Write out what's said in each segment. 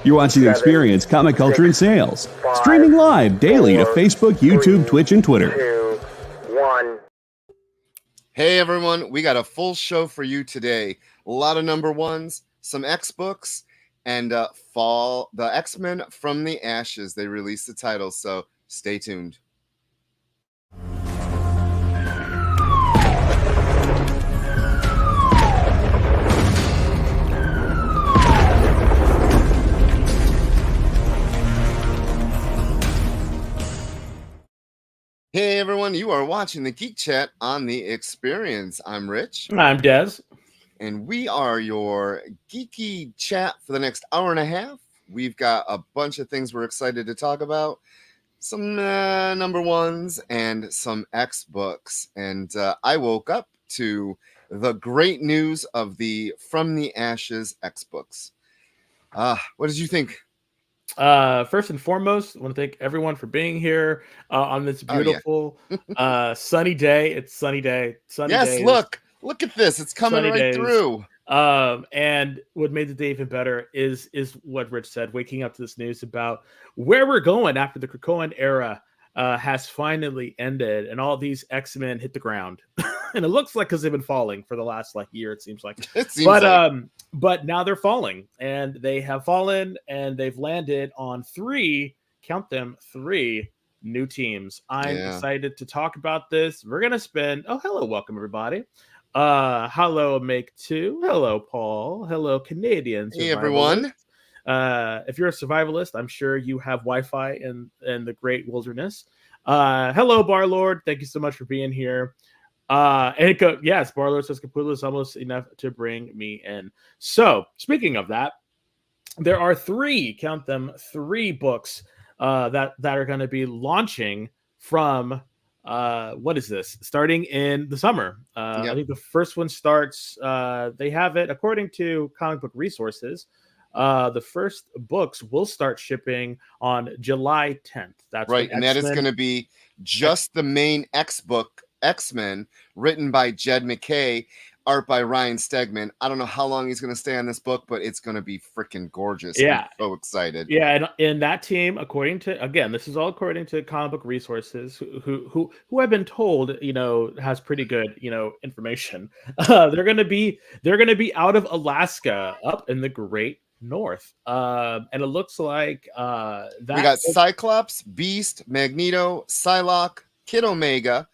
You're watching The Experience, Comic Culture and Sales. Streaming live daily to Facebook, YouTube, Twitch, and Twitter. 2, 1. Hey everyone, we got a full show for you today. A lot of number ones, some X books, and the X-Men from the Ashes. They released the title, so stay tuned. Hey everyone, you are watching the Geek Chat on The Experience. I'm Rich. I'm Des. And we are your geeky chat for the next hour and a half. We've got a bunch of things we're excited to talk about. Some number ones and some X books. And I woke up to the great news of the From the Ashes X books. What did you think? First and foremost, I want to thank everyone for being here on this beautiful sunny day. It's sunny day. Yes, look at this. It's coming right days. Through. And what made the day even better is what Rich said, waking up to this news about where we're going after the Krakoan era has finally ended and all these X-Men hit the ground. And it looks like because they've been falling for the last year, it seems like. But now they're falling, and they have fallen, and they've landed on three new teams. I'm excited to talk about this. We're gonna spend. Oh, hello, welcome everybody. Hello, Make Two. Hello, Paul. Hello, Canadians. Hey, everyone. If you're a survivalist, I'm sure you have Wi-Fi in the great wilderness. Hello, Barlord. Thank you so much for being here. Yes, Barlord says Capullo is almost enough to bring me in. So, speaking of that, there are three books that are going to be launching from what is this? Starting in the summer. I think the first one starts. They have it according to Comic Book Resources. The first books will start shipping on July 10th. That's right, and that is going to be just the main X-Men, written by Jed MacKay, art by Ryan Stegman. I don't know how long he's going to stay on this book, but it's going to be freaking gorgeous. Yeah, I'm so excited. Yeah, and in that team, this is all according to Comic Book Resources, who I've been told, has pretty good, information. They're going to be out of Alaska, up in the Great North, and it looks like that we got Cyclops, Beast, Magneto, Psylocke, Kid Omega,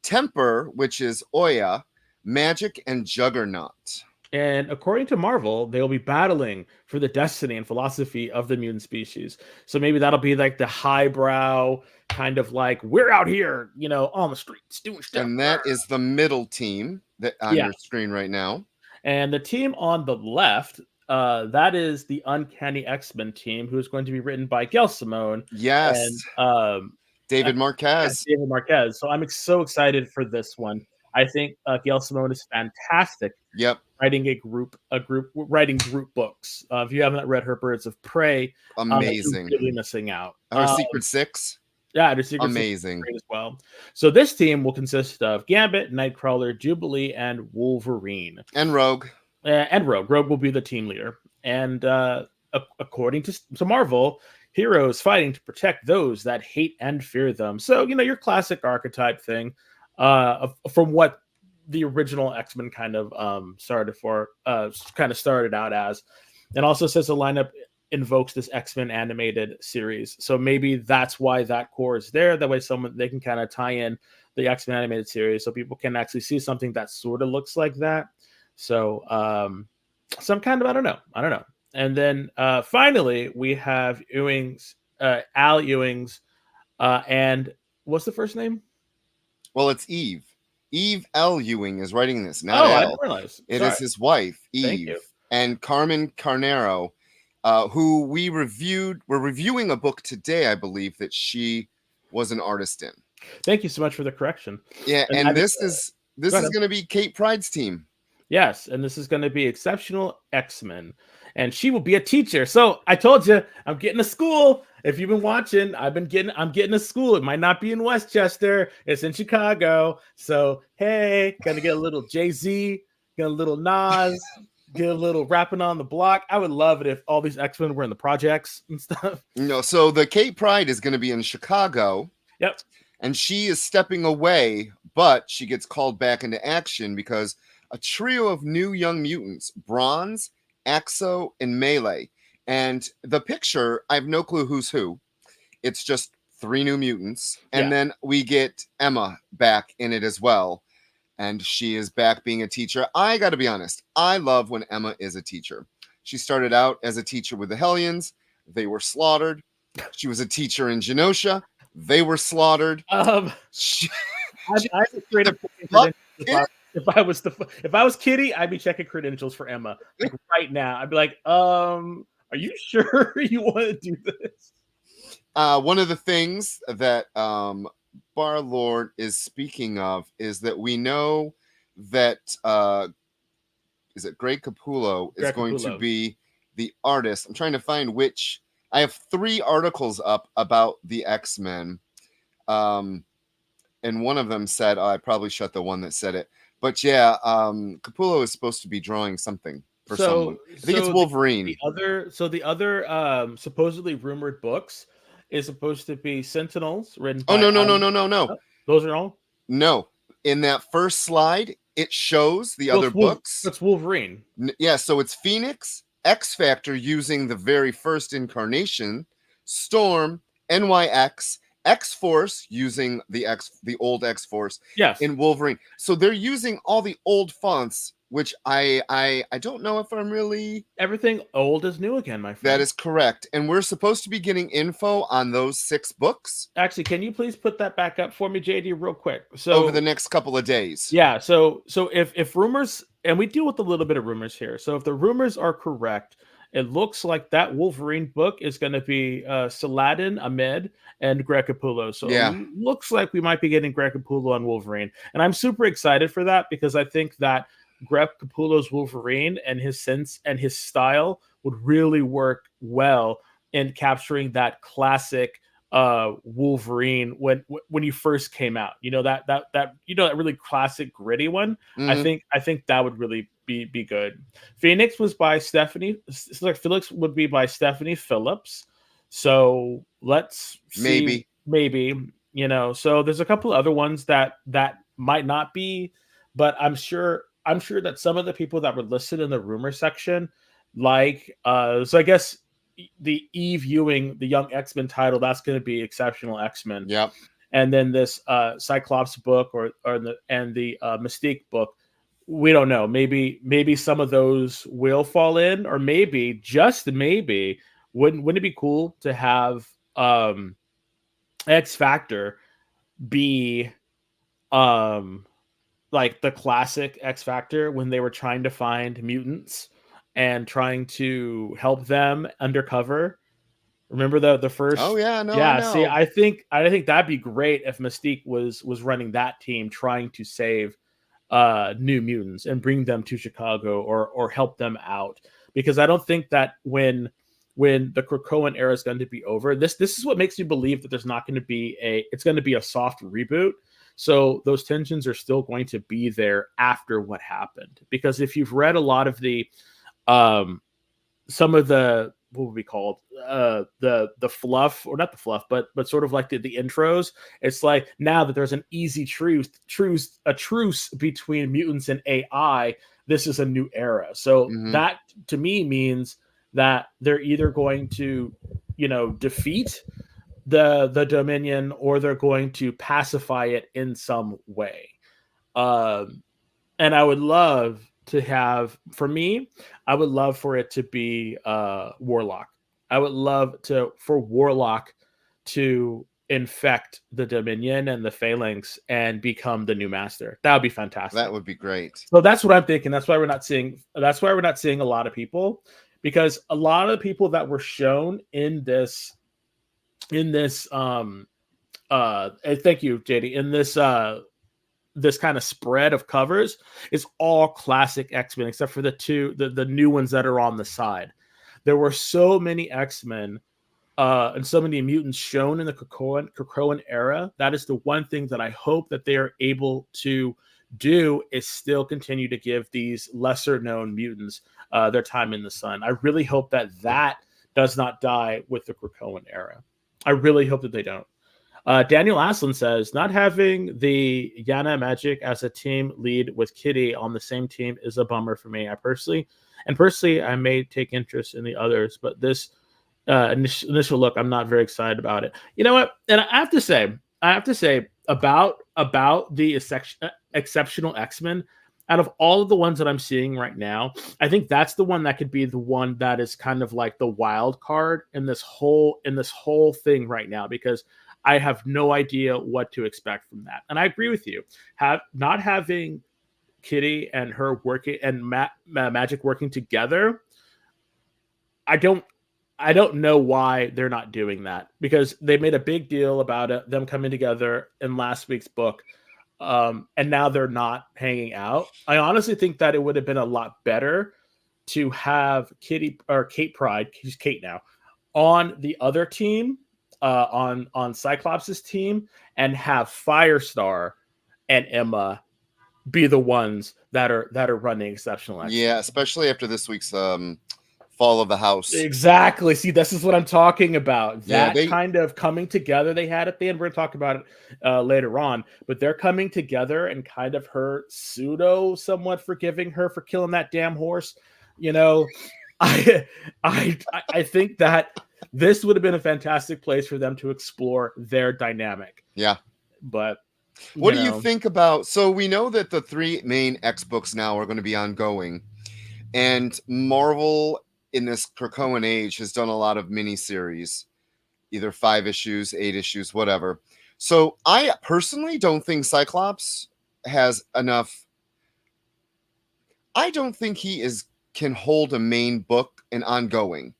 Temper, which is Oya, Magic, and Juggernaut. And according to Marvel, they'll be battling for the destiny and philosophy of the mutant species. So maybe that'll be like the highbrow kind of we're out here, on the streets doing stuff. And that is the middle team that on your screen right now. And the team on the left, that is the Uncanny X-Men team, who is going to be written by Gail Simone. Yes. And David Marquez. David Marquez. So I'm so excited for this one. I think Gail Simone is fantastic. Yep. Writing writing group books. If you haven't read her Birds of Prey, amazing. You're really missing out. Her Secret Six. Yeah, her Secret amazing Six as well. So this team will consist of Gambit, Nightcrawler, Jubilee, and Wolverine. And Rogue. Rogue will be the team leader. And according to Marvel, heroes fighting to protect those that hate and fear them. So, your classic archetype thing from what the original X-Men kind of started out as. And also says the lineup invokes this X-Men animated series. So maybe that's why that core is there. That way they can kind of tie in the X-Men animated series so people can actually see something that sort of looks like that. So some kind of, I don't know. And then finally, we have Al Ewing's, and what's the first name? Well, it's Eve. Eve L. Ewing is writing this, not Al. I didn't realize. It is his wife, Eve. And Carmen Carnero, who we're reviewing a book today, I believe, that she was an artist in. Thank you so much for the correction. Yeah, and this is going to be Kate Pryde's team. Yes, and this is going to be Exceptional X-Men. And she will be a teacher. So I told you, I'm getting a school. If you've been watching, I'm getting a school. It might not be in Westchester. It's in Chicago. So, hey, gonna get a little Jay-Z, get a little Nas, get a little rapping on the block. I would love it if all these X-Men were in the projects and stuff. No, so the Kate Pride is going to be in Chicago. Yep. And she is stepping away, but she gets called back into action because a trio of new young mutants, Bronze, Axo, and Melee. And the picture, I have no clue who's who. It's just 3 new mutants. And then we get Emma back in it as well. And she is back being a teacher. I got to be honest, I love when Emma is a teacher. She started out as a teacher with the Hellions. They were slaughtered. She was a teacher in Genosha. They were slaughtered. I'm afraid of if I was Kitty, I'd be checking credentials for Emma like right now. I'd be like, are you sure you want to do this? One of the things that Bar-Lord is speaking of is that we know that is it Greg Capullo is going to be the artist. I'm trying to find which. I have 3 articles up about the X-Men. And one of them said, I probably shut the one that said it. But yeah, Capullo is supposed to be drawing something for someone. I think it's Wolverine. The other supposedly rumored books is supposed to be Sentinels written by No. Those are all? No. In that first slide, it shows the other books. It's Wolverine. Yeah, so it's Phoenix, X-Factor using the very first incarnation, Storm, NYX, X-Force using the old X-Force, yes, in Wolverine. So they're using all the old fonts, which I don't know if I'm really... Everything old is new again, my friend. That is correct. And we're supposed to be getting info on those 6 books. Actually, can you please put that back up for me, JD, real quick? So over the next couple of days. Yeah, so if rumors, and we deal with a little bit of rumors here. So if the rumors are correct, it looks like that Wolverine book is going to be Saladin Ahmed and Greg Capullo. So it looks like we might be getting Greg Capullo on Wolverine. And I'm super excited for that because I think that Greg Capullo's Wolverine and his sense and his style would really work well in capturing that classic Wolverine when you first came out. You know, that really classic gritty one. Mm-hmm. I think that would really be good. Phoenix was by Felix would be by Stephanie Phillips. So let's see. Maybe, you know, so there's a couple other ones that might not be, but I'm sure that some of the people that were listed in the rumor section, like so I guess the Eve Ewing, the Young X-Men title, that's going to be Exceptional X-Men. Yep. And then this Cyclops book or the Mystique book, we don't know. Maybe some of those will fall in, or maybe, just maybe, wouldn't it be cool to have X Factor be like the classic X Factor when they were trying to find mutants and trying to help them undercover. Remember the first? Oh yeah, no. Yeah, see, I think that'd be great if Mystique was running that team, trying to save New Mutants and bring them to Chicago or help them out. Because I don't think that when the Krakoan era is going to be over, this is what makes me believe that there's not going to be it's going to be a soft reboot. So those tensions are still going to be there after what happened. Because if you've read a lot of the some of the, what would be called, the fluff, or not the fluff, but sort of like the intros, it's like, now that there's an easy truce between mutants and AI, this is a new era. So that to me means that they're either going to, defeat the Dominion, or they're going to pacify it in some way. And I would love to have, for me, I would love for it to be Warlock. I would love for Warlock to infect the Dominion and the Phalanx and become the new master. That would be fantastic. That would be great. So that's what I'm thinking. That's why we're not seeing a lot of people, because a lot of the people that were shown in this thank you, JD, in this kind of spread of covers is all classic X-Men, except for the new ones that are on the side. There were so many X-Men and so many mutants shown in the Krakoan era. That is the one thing that I hope that they are able to do is still continue to give these lesser known mutants their time in the sun. I really hope that does not die with the Krakoan era. I really hope that they don't. Daniel Aslin says, not having the Yana Magic as a team lead with Kitty on the same team is a bummer for me. Personally, I may take interest in the others, but this initial look, I'm not very excited about it. You know what? And I have to say about the exceptional X-Men, out of all of the ones that I'm seeing right now, I think that's the one that could be the one that is kind of like the wild card in this whole thing right now, because I have no idea what to expect from that. And I agree with you. Not having Kitty and her working and Magic working together, I don't know why they're not doing that, because they made a big deal about it, them coming together in last week's book. And now they're not hanging out. I honestly think that it would have been a lot better to have Kitty or Kate Pride, she's Kate now, on the other team, on Cyclops' team, and have Firestar and Emma be the ones that are running Exceptional X-Men. Yeah, especially after this week's Fall of the House. Exactly. See, this is what I'm talking about. That Yeah, kind of coming together they had at the end. We're going to talk about it later on, but they're coming together and kind of her somewhat forgiving her for killing that damn horse. You know, I think that this would have been a fantastic place for them to explore their dynamic. Yeah. But what do you think about, so we know that the 3 main X books now are going to be ongoing, and Marvel in this Krakoan age has done a lot of miniseries, either 5 issues, 8 issues, whatever. So I personally don't think Cyclops has enough. I don't think he can hold a main book and ongoing.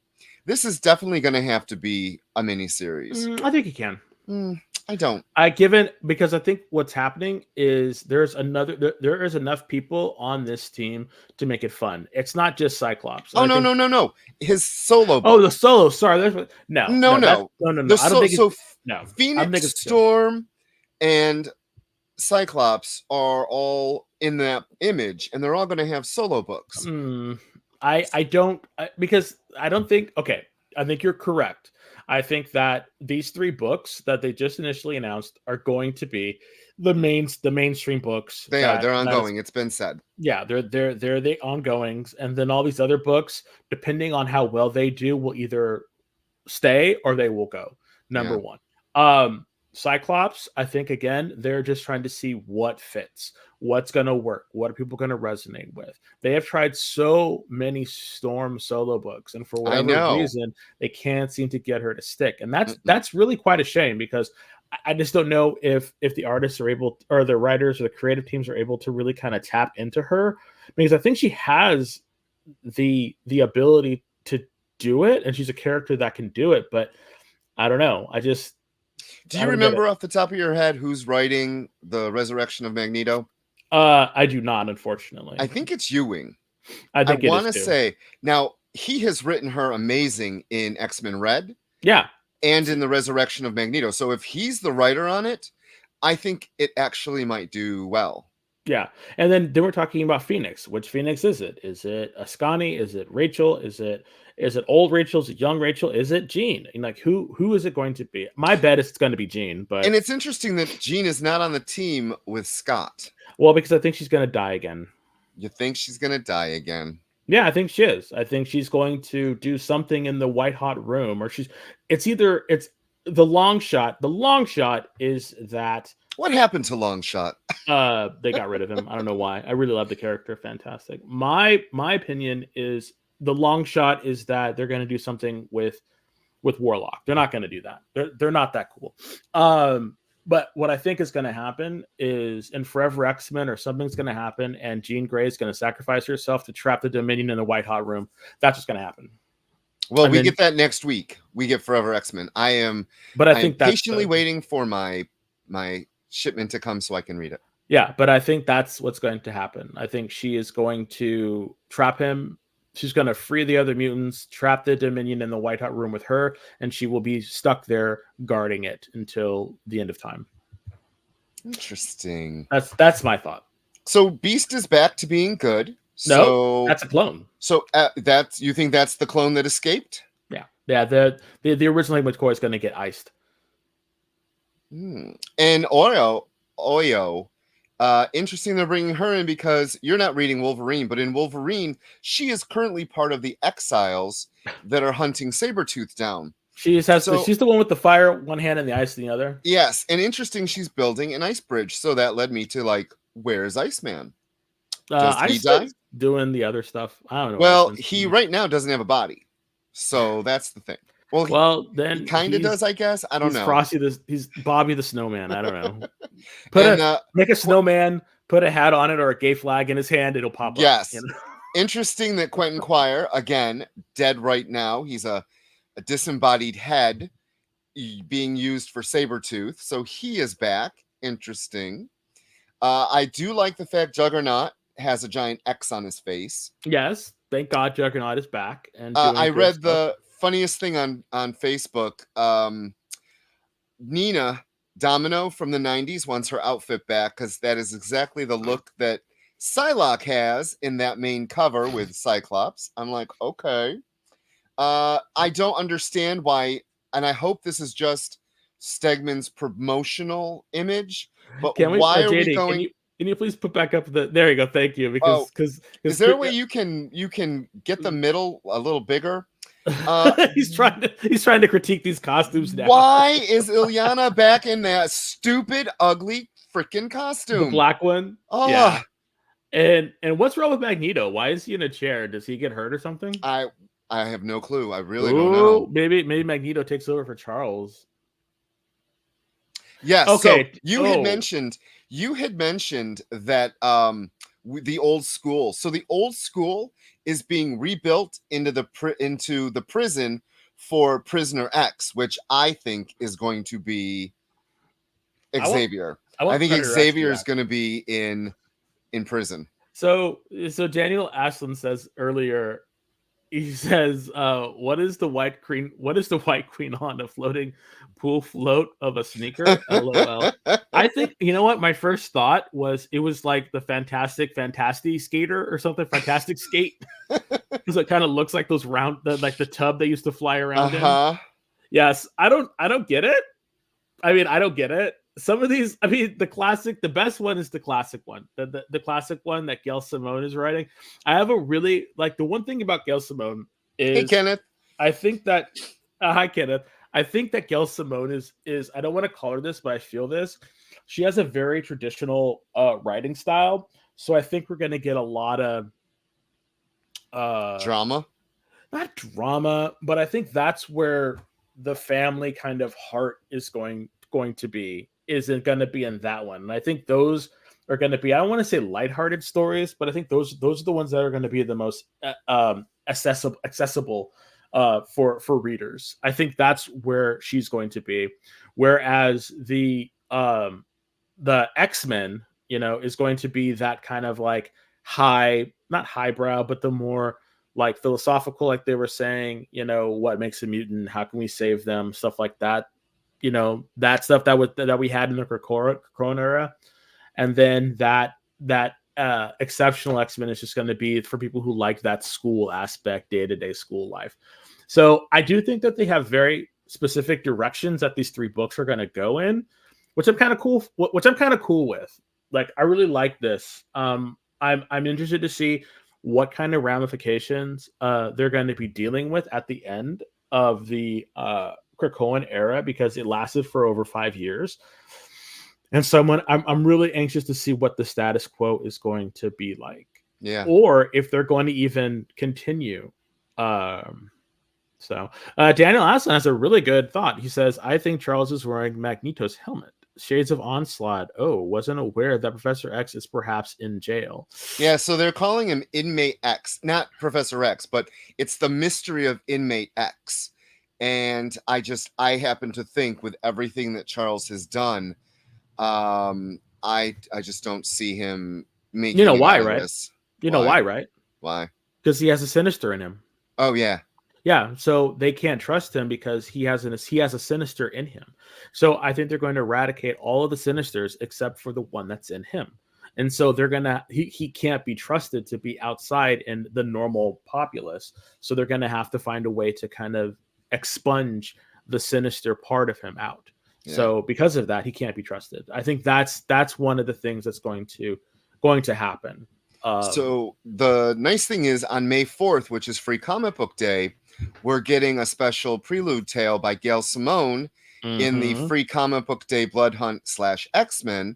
This is definitely going to have to be a miniseries. I think he can. I don't. Because I think what's happening is there is enough people on this team to make it fun. It's not just Cyclops. Oh, no. His solo book. Oh, the solo. Sorry. No. No. I don't think no. Phoenix, Storm, and Cyclops are all in that image, and they're all going to have solo books. I don't think, okay, I think you're correct. I think that these 3 books that they just initially announced are going to be the mainstream books. They're ongoing. It's been said. Yeah, they're the ongoings, and then all these other books, depending on how well they do, will either stay or they will go. Number one. Cyclops, I think, again, they're just trying to see what fits, what's going to work, what are people going to resonate with. They have tried so many Storm solo books, and for whatever reason, they can't seem to get her to stick. And that's really quite a shame, because I just don't know if the artists are able, or the writers or the creative teams are able to really kind of tap into her, because I think she has the ability to do it, and she's a character that can do it. But I don't know. Do you remember off the top of your head who's writing the Resurrection of Magneto? I do not, unfortunately. I think it's Ewing. I want to say, now, he has written her amazing in X-Men Red. Yeah. And in the Resurrection of Magneto. So if he's the writer on it, I think it actually might do well. Yeah. And then we're talking about Phoenix. Which Phoenix is it? Is it Ascani? Is it Rachel? Is it old Rachel? Is it young Rachel? Is it Jean? And like, who is it going to be? My bet is it's going to be Jean. And it's interesting that Jean is not on the team with Scott. Well, because I think she's going to die again. You think she's going to die again? Yeah, I think she is. I think she's going to do something in the white hot room, or it's the long shot. The long shot is that. What happened to Longshot? They got rid of him. I don't know why. I really love the character. Fantastic. My opinion is the long shot is that they're going to do something with Warlock. They're not going to do that. They're not that cool. But what I think is going to happen is in Forever X-Men, or something's going to happen, and Jean Grey is going to sacrifice herself to trap the Dominion in the white hot room. That's what's going to happen. Well, we get that next week. We get Forever X-Men. I think that's patiently waiting for my shipment to come so I can read it. Yeah, but I think that's what's going to happen. I think she is going to trap him. She's going to free the other mutants, trap the Dominion in the white hot room with her, and she will be stuck there guarding it until the end of time. Interesting. That's my thought. So Beast is back to being good. No, So that's a clone. So that's you think that's the clone that escaped? Yeah. The original McCoy is going to get iced. And Oyo, interesting they're bringing her in because you're not reading Wolverine, but in Wolverine, she is currently part of the exiles that are hunting Sabretooth down. She's the one with the fire one hand and the ice in the other. Yes, and interesting, she's building an ice bridge, so that led me to like, where's Iceman? Does he die? Doing the other stuff. I don't know. Well, he right now doesn't have a body, so that's the thing. Well, then he kind of does, I guess. I don't know. He's Bobby the Snowman. I don't know. Make a snowman, put a hat on it or a gay flag in his hand. It'll pop up. Yes. Interesting that Quentin Quire, again, dead right now. He's a disembodied head being used for Sabretooth. So he is back. Interesting. I do like the fact Juggernaut has a giant X on his face. Yes. Thank God Juggernaut is back. And I read the funniest thing on Facebook. Nina Domino from the 90s wants her outfit back because that is exactly the look that Psylocke has in that main cover with Cyclops. I'm like, okay. I don't understand why, and I hope this is just Stegman's promotional image, but why are we going... Can you please put back up the... There you go. Thank you. Because is there a way you can get the middle a little bigger? He's trying to critique these costumes now. Why is Illyana back in that stupid, ugly freaking costume? The black one. Oh. Yeah. And what's wrong with Magneto? Why is he in a chair? Does he get hurt or something? I have no clue. I really don't know. Maybe Magneto takes over for Charles. Yes. Okay. So you had mentioned that the old school. So the old school is being rebuilt into the prison for Prisoner X, which I think is going to be Xavier. I think Xavier is going to be in prison. So Daniel Ashland says earlier, he says, what is the white queen on a floating pool float of a sneaker? LOL. I think, you know what? My first thought was it was like the Fantastic Skater or something. Fantastic Skate. Because it kind of looks like those round, like the tub they used to fly around in. Yes. I don't get it. I mean, I don't get it. Some of these, I mean, the best one is the classic one. The classic one that Gail Simone is writing. I have a really, like, the one thing about Gail Simone is... Hey, Kenneth. I think that... hi, Kenneth. I think that Gail Simone is I don't want to call her this, but I feel this. She has a very traditional writing style. So I think we're going to get a lot of... drama? Not drama, but I think that's where the family kind of heart is going to be. Isn't going to be in that one. And I think those are going to be, I don't want to say lighthearted stories, but I think those are the ones that are going to be the most accessible for readers. I think that's where she's going to be. Whereas the X-Men, is going to be that kind of like not highbrow, but the more like philosophical, like they were saying, what makes a mutant? How can we save them? Stuff like that. That stuff that we had in the Corona era. And then that exceptional X-Men is just going to be for people who like that school aspect, day-to-day school life. So I do think that they have very specific directions that these 3 books are going to go in, which I'm kind of cool with. Like, I really like this. I'm interested to see what kind of ramifications they're going to be dealing with at the end of the Krakoan era, because it lasted for over 5 years. And so I'm really anxious to see what the status quo is going to be like. Yeah. Or if they're going to even continue. So Daniel Aslan has a really good thought. He says, I think Charles is wearing Magneto's helmet. Shades of Onslaught. Oh, wasn't aware that Professor X is perhaps in jail. Yeah, so they're calling him Inmate X, not Professor X, but it's the mystery of Inmate X. And I happen to think with everything that Charles has done, I just don't see him making. You know why, right? Why, right? Why? Because he has a Sinister in him. Oh yeah. Yeah, so they can't trust him because he has a Sinister in him. So I think they're going to eradicate all of the Sinisters except for the one that's in him. and so he can't be trusted to be outside in the normal populace. So they're gonna have to find a way to kind of expunge the sinister part of him out. Yeah. So because of that, he can't be trusted. I think that's one of the things that's going to happen. So the nice thing is on May 4th, which is Free Comic Book Day, we're getting a special prelude tale by Gail Simone in the Free Comic Book Day Blood Hunt / X-Men.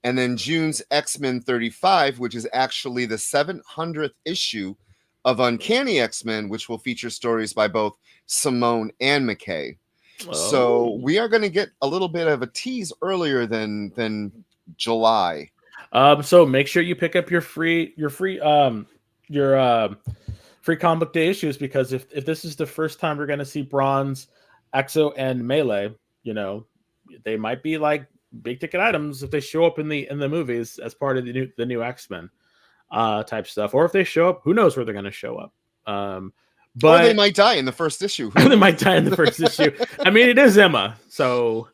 And then June's X-Men 35, which is actually the 700th issue of Uncanny X-Men, which will feature stories by both Simone and McKay. So we are going to get a little bit of a tease earlier than July. So make sure you pick up your free comic book day issues, because if this is the first time we're going to see Bronze, Exo, and Melee, they might be like big ticket items if they show up in the movies as part of the new X-Men type stuff, or if they show up, who knows where they're going to show up. But or they might die in the first issue. They might die in the first issue. I mean, it is Emma, so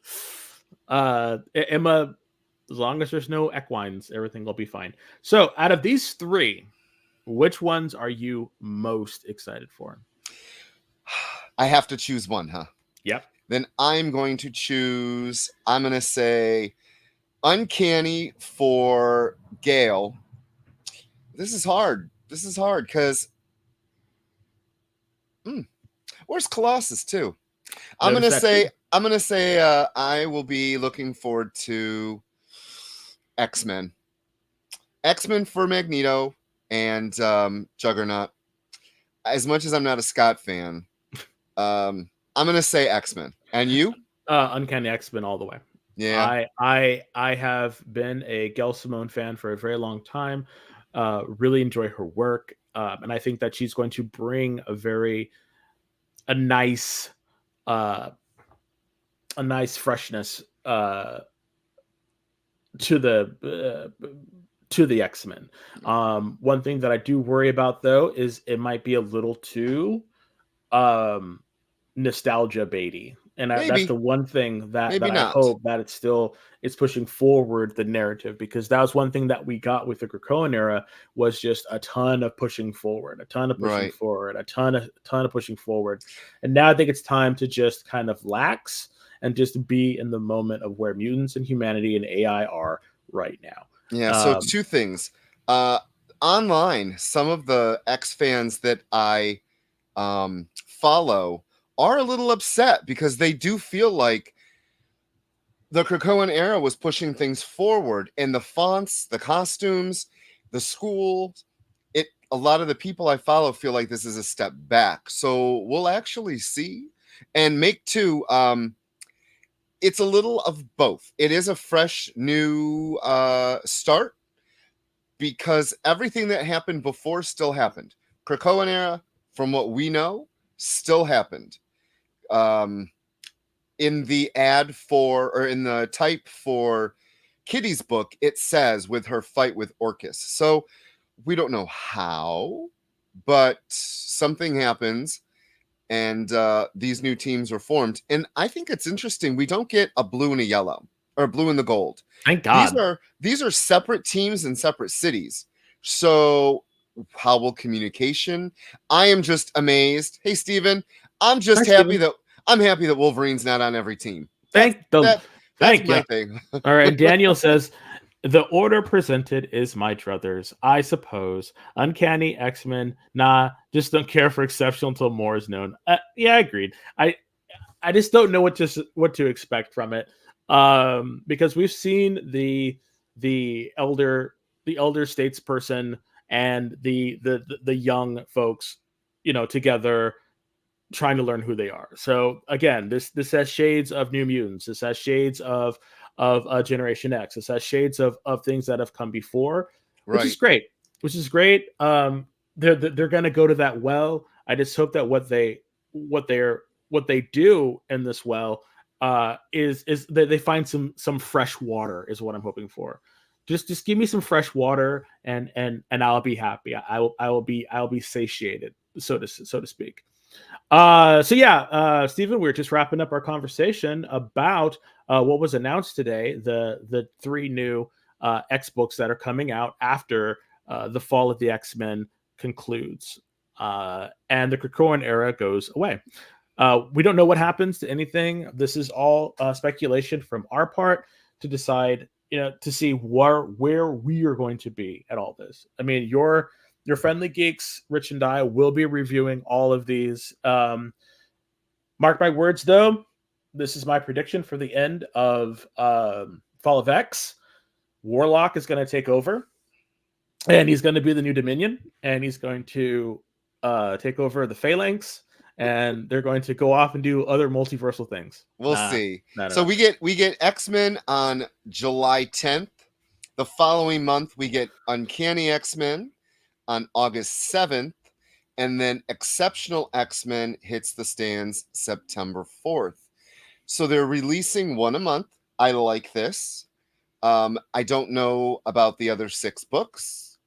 Emma, as long as there's no equines, everything will be fine. So out of these three, which ones are you most excited for? I have to choose one, huh? Yep. Then I'm going to say Uncanny for Gale. This is hard because where's Colossus too? I'm gonna say I will be looking forward to X-Men for Magneto and Juggernaut. As much as I'm not a Scott fan, I'm gonna say X-Men. And you? Uncanny X-Men all the way. Yeah. I have been a Gail Simone fan for a very long time. Really enjoy her work, and I think that she's going to bring a nice freshness to the X-Men. One thing that I do worry about, though, is it might be a little too nostalgia baity, and that's the one thing that I hope that it's pushing forward the narrative, because that was one thing that we got with the Krakoan era, was just a ton of pushing forward, a ton of pushing forward, and now I think it's time to just kind of lax and just be in the moment of where mutants and humanity and AI are right now. Yeah, so two things. Online, some of the X fans that I follow are a little upset because they do feel like the Krakoan era was pushing things forward, and the fonts, the costumes, the school, a lot of the people I follow feel like this is a step back. So we'll actually see. And Make 2, it's a little of both. It is a fresh new start, because everything that happened before still happened. Krakoan era, from what we know, still happened. In the ad in the type for Kitty's book, it says with her fight with Orcus. So we don't know how, but something happens, and these new teams are formed. And I think it's interesting. We don't get a blue and a yellow, or a blue and the gold. Thank God. These are separate teams in separate cities. So how will communication? I am just amazed. Hey, Steven, I'm happy that Wolverine's not on every team. Thank you. Thing. All right. Daniel says, the order presented is my druthers, I suppose. Uncanny, X-Men, nah, just don't care for exceptional until more is known. Yeah, I agreed. I just don't know what to expect from it, because we've seen the elder statesperson and the young folks, together, trying to learn who they are. So again, this has shades of New Mutants. This has shades of Generation X. This has shades of things that have come before, which is great. They're going to go to that well. I just hope that what they do in this well is that they find some fresh water, is what I'm hoping for. Just give me some fresh water, and I'll be happy. I'll be satiated, so to speak. Stephen, we're just wrapping up our conversation about what was announced today, the three new X books that are coming out after the Fall of the X-Men concludes, and the Krakoan era goes away. We don't know what happens to anything. This is all speculation from our part to decide, to see where we are going to be at all this. I mean, your friendly geeks, Rich and I, will be reviewing all of these. Mark my words, though. This is my prediction for the end of Fall of X. Warlock is going to take over, and he's going to be the new Dominion, and he's going to take over the Phalanx, and they're going to go off and do other multiversal things. We'll see. So we get X-Men on July 10th. The following month, we get Uncanny X-Men on August 7th, and then Exceptional X-Men hits the stands September 4th. So they're releasing one a month. I like this. I don't know about the other 6 books,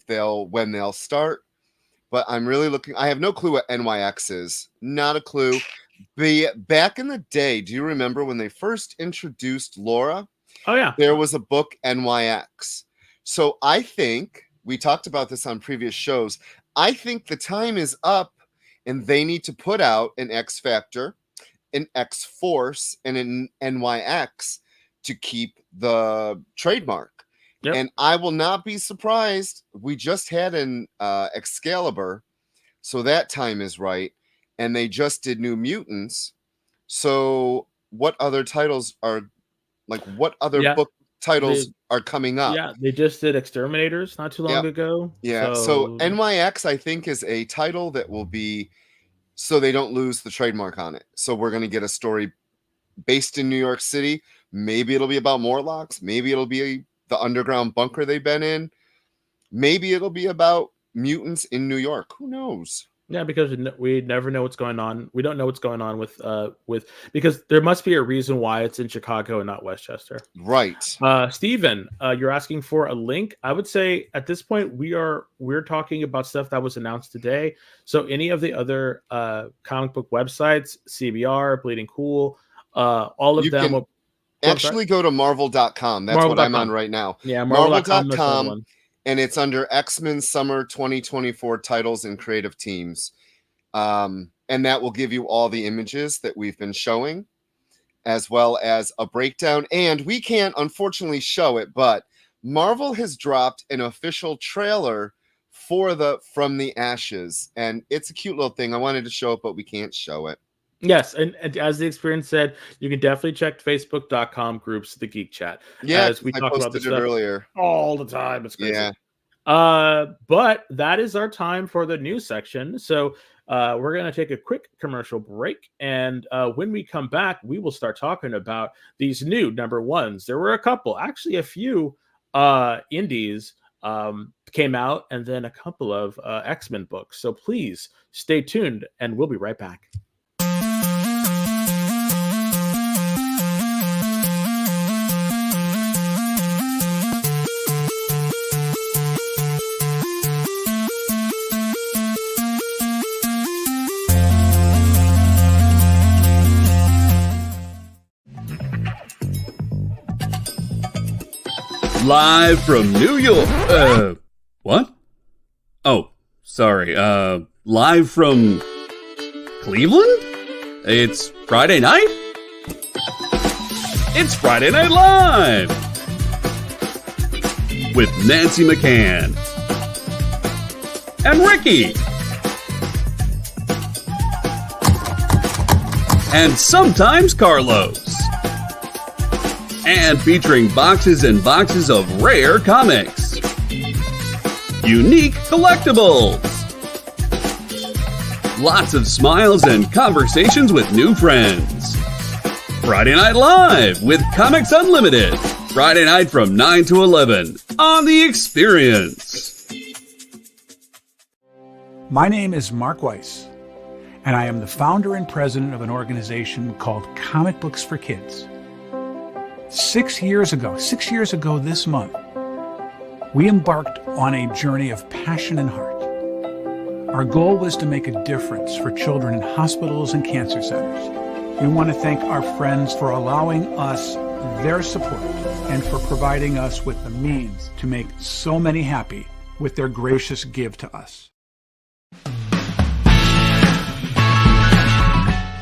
when they'll start, but I'm really looking. I have no clue what NYX is. Not a clue. Back in the day, do you remember when they first introduced Laura? Oh, yeah. There was a book, NYX. So I think, we talked about this on previous shows, I think the time is up and they need to put out an X Factor, an X Force, and an NYX to keep the trademark. Yep. And I will not be surprised. We just had an Excalibur, so that time is right. And they just did New Mutants. So what other titles are, what other book titles are coming up? Yeah, they just did Exterminators not too long ago. Yeah, so NYX, I think, is a title that will be, so they don't lose the trademark on it. So we're going to get a story based in New York City. Maybe it'll be about Morlocks. Maybe it'll be the underground bunker they've been in. Maybe it'll be about mutants in New York. Who knows? Yeah, because we never know what's going on. We don't know what's going on with because there must be a reason why it's in Chicago and not Westchester. Right. Steven, you're asking for a link. I would say at this point we're talking about stuff that was announced today. So any of the other comic book websites, CBR, Bleeding Cool, all of them. Actually, go to Marvel.com. That's Marvel. What I'm on right now. Yeah, Marvel.com. And it's under X-Men Summer 2024 titles and creative teams. And that will give you all the images that we've been showing, as well as a breakdown. And we can't, unfortunately, show it, but Marvel has dropped an official trailer for From the Ashes. And it's a cute little thing. I wanted to show it, but we can't show it. Yes, and as the experience said, you can definitely check Facebook.com groups, the Geek Chat. Yeah, as we talked about this stuff earlier all the time. It's crazy. Yeah. But that is our time for the news section. So we're going to take a quick commercial break, and when we come back, we will start talking about these new number ones. There were a few indies came out, and then a couple of X-Men books. So please stay tuned, and we'll be right back. Live from New York. What? Oh, sorry. Live from Cleveland? It's Friday night? It's Friday Night Live! With Nancy McCann. And Ricky. And sometimes Carlos. And featuring boxes and boxes of rare comics. Unique collectibles. Lots of smiles and conversations with new friends. Friday Night Live with Comics Unlimited. Friday night from 9 to 11 on The Experience. My name is Mark Weiss, and I am the founder and president of an organization called Comic Books for Kids. 6 years ago this month, we embarked on a journey of passion and heart. Our goal was to make a difference for children in hospitals and cancer centers. We want to thank our friends for allowing us their support and for providing us with the means to make so many happy with their gracious give to us.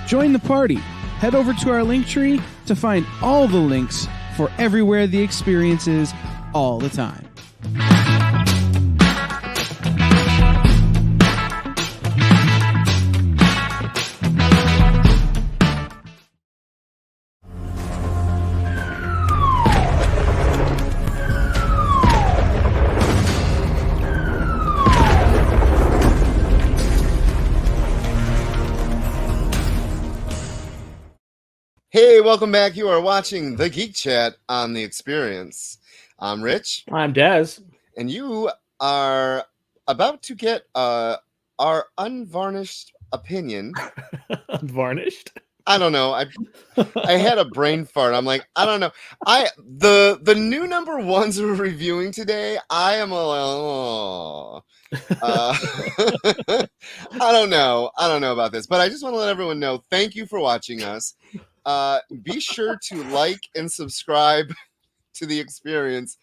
Join the party. Head over to our link tree to find all the links for everywhere the experience is all the time. Hey, welcome back. You are watching the Geek Chat on the Experience. I'm Rich. I'm Dez. And you are about to get our unvarnished opinion. Unvarnished? I don't know. I had a brain fart. I'm like, I don't know. The new number ones we're reviewing today, I am I don't know. I don't know about this, but I just want to let everyone know, thank you for watching us. Be sure to like and subscribe to the Experience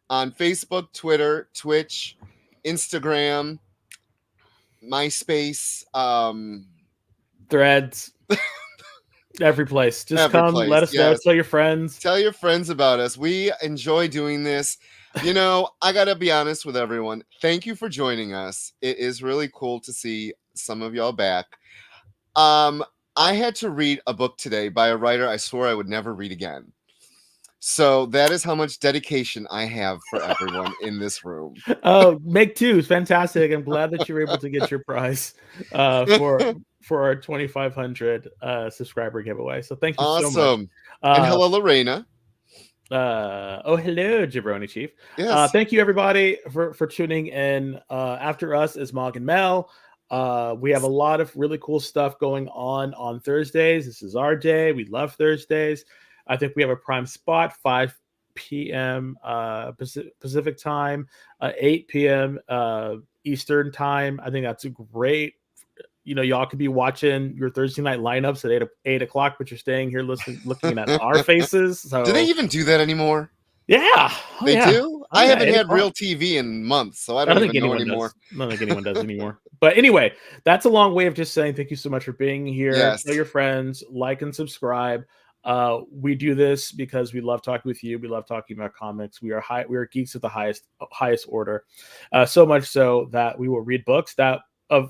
on Facebook, Twitter, Twitch, Instagram, MySpace, Threads. Every place. Just every come, place, let us know. yes. Tell your friends. Tell your friends about us. We enjoy doing this. You know, I gotta be honest with everyone. Thank you for joining us. It is really cool to see some of y'all back. I had to read a book today by a writer I swore I would never read again. So that is how much dedication I have for everyone in this room. Oh, make two. Fantastic. I'm glad that you were able to get your prize for our 2,500 subscriber giveaway. So thank you so much. Awesome. And hello, Lorena. Hello, Jabroni Chief. Yes. Thank you, everybody, for tuning in. After us is Mog and Mel. We have a lot of really cool stuff going on Thursdays. This is our day. We love Thursdays. I think we have a prime spot, 5 p.m. Pacific time, 8 p.m. Eastern time. I think that's a great. You know, y'all could be watching your Thursday night lineups at 8 o'clock, but you're staying here looking at our faces. So, do they even do that anymore? Yeah, they do. I haven't had 8 o'clock. Real TV in months, so I don't even know anymore. I don't think anyone does anymore. But anyway, that's a long way of just saying thank you so much for being here. Yes. Tell your friends, like and subscribe. We do this because we love talking with you. We love talking about comics. We are geeks of the highest order. So much so that we will read books that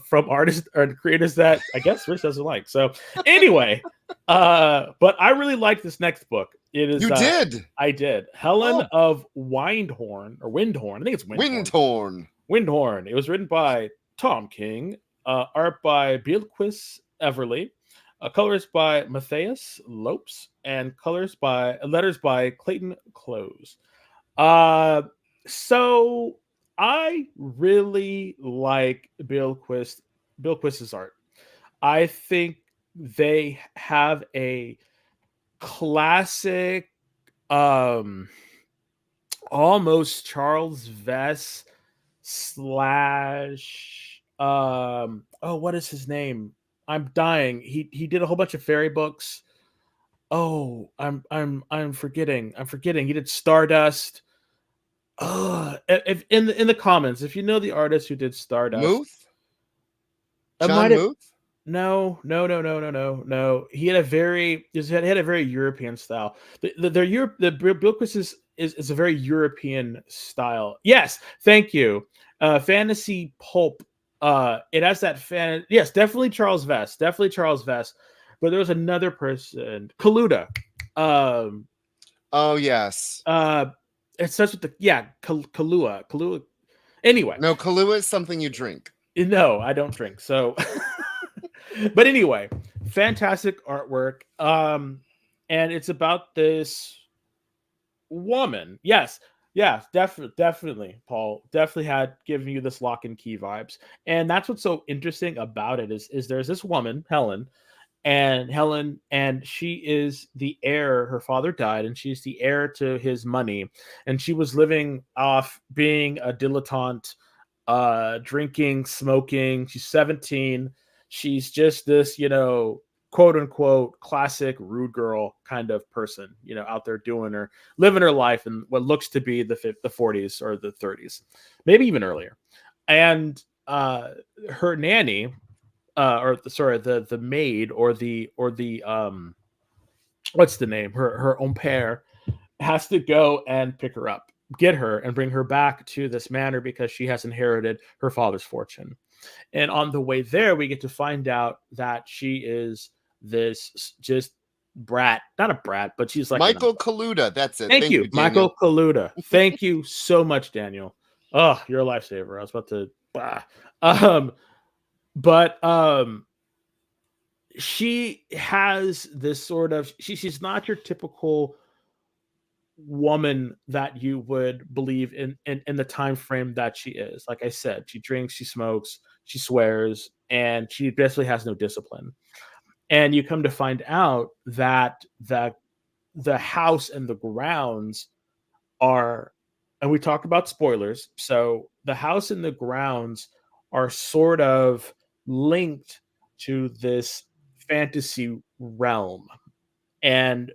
from artists or creators that I guess Rich doesn't like. So anyway, but I really like this next book. It is You did. I did. Helen of Windhorn or Windhorn. I think it's Windhorn. Windhorn. It was written by Tom King. Art by Bilquis Everly. Colors by Matthias Lopes and letters by Clayton Close. So I really like Bilquis's art. I think they have a classic, almost Charles Vess / what is his name? I'm dying. He did a whole bunch of fairy books. Oh, I'm forgetting. He did Stardust. If in the comments, if you know the artist who did Stardust, Muth? John Muth? No. He had a very European style. The Bilquis is a very European style. Yes, thank you. Fantasy pulp. It has that yes, definitely Charles Vess. But there was another person, Kaluta. Oh yes. It starts with Kahlua. Anyway. No, Kahlua is something you drink. No, I don't drink. So but anyway, fantastic artwork. And it's about this woman. Yes. Yeah, definitely, Paul. Definitely had given you this lock and key vibes. And that's what's so interesting about it is there's this woman, Helen, and she is the heir. Her father died, and she's the heir to his money. And she was living off being a dilettante, drinking, smoking. She's 17. She's just this, quote unquote classic rude girl kind of person, out there living her life in what looks to be the 40s or the 30s, maybe even earlier. And her nanny, the maid or the what's the name? Her au pair has to go and pick her up, get her, and bring her back to this manor because she has inherited her father's fortune. And on the way there, we get to find out that she is this just brat, not a brat, but she's like Michael Kaluta. That's it. Thank you, Daniel. Michael Kaluta. Thank you so much, Daniel. Oh, you're a lifesaver. I was about to. She has this sort of. She's not your typical woman that you would believe in the time frame that she is. Like I said, she drinks, she smokes, she swears, and she basically has no discipline. And you come to find out that the house and the grounds are, and we talked about spoilers, so the house and the grounds are sort of linked to this fantasy realm. And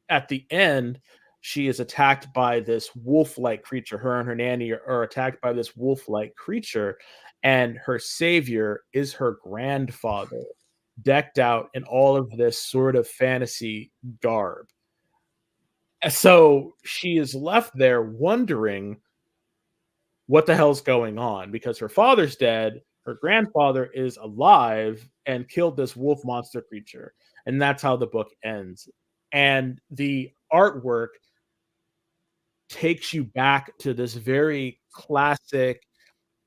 at the end, she is attacked by this wolf-like creature. Her and her nanny are attacked by this wolf-like creature, and her savior is her grandfather, decked out in all of this sort of fantasy garb. So she is left there wondering what the hell's going on, because her father's dead, her grandfather is alive and killed this wolf monster creature. And that's how the book ends. And the artwork takes you back to this very classic,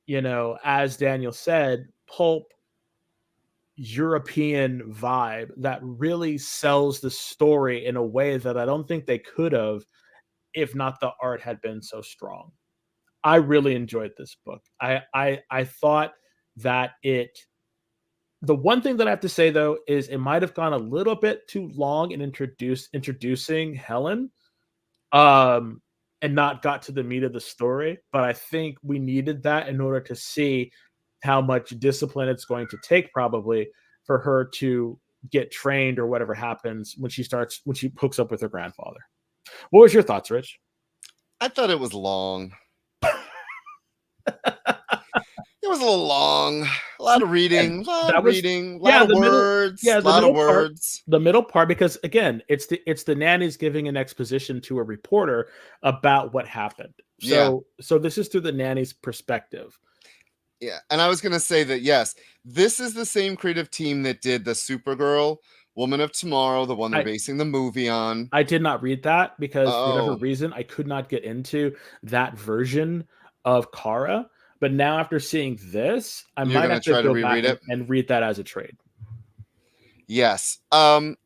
as Daniel said, pulp European vibe that really sells the story in a way that I don't think they could have if not the art had been so strong. I really enjoyed this book. I thought that the one thing that I have to say though is it might have gone a little bit too long in introducing Helen, and not got to the meat of the story. But I think we needed that in order to see how much discipline it's going to take probably for her to get trained or whatever happens when she hooks up with her grandfather. What was your thoughts, Rich? I thought it was long. It was a little long. A lot of reading. A lot of words. A lot of words. The middle part, because again, it's the nannies giving an exposition to a reporter about what happened. So this is through the nanny's perspective. Yeah, and I was going to say that, yes, this is the same creative team that did the Supergirl, Woman of Tomorrow, the one they're basing the movie on. I did not read that because for whatever reason, I could not get into that version of Kara. But now after seeing this, I might have to go back and read that as a trade. Yes. I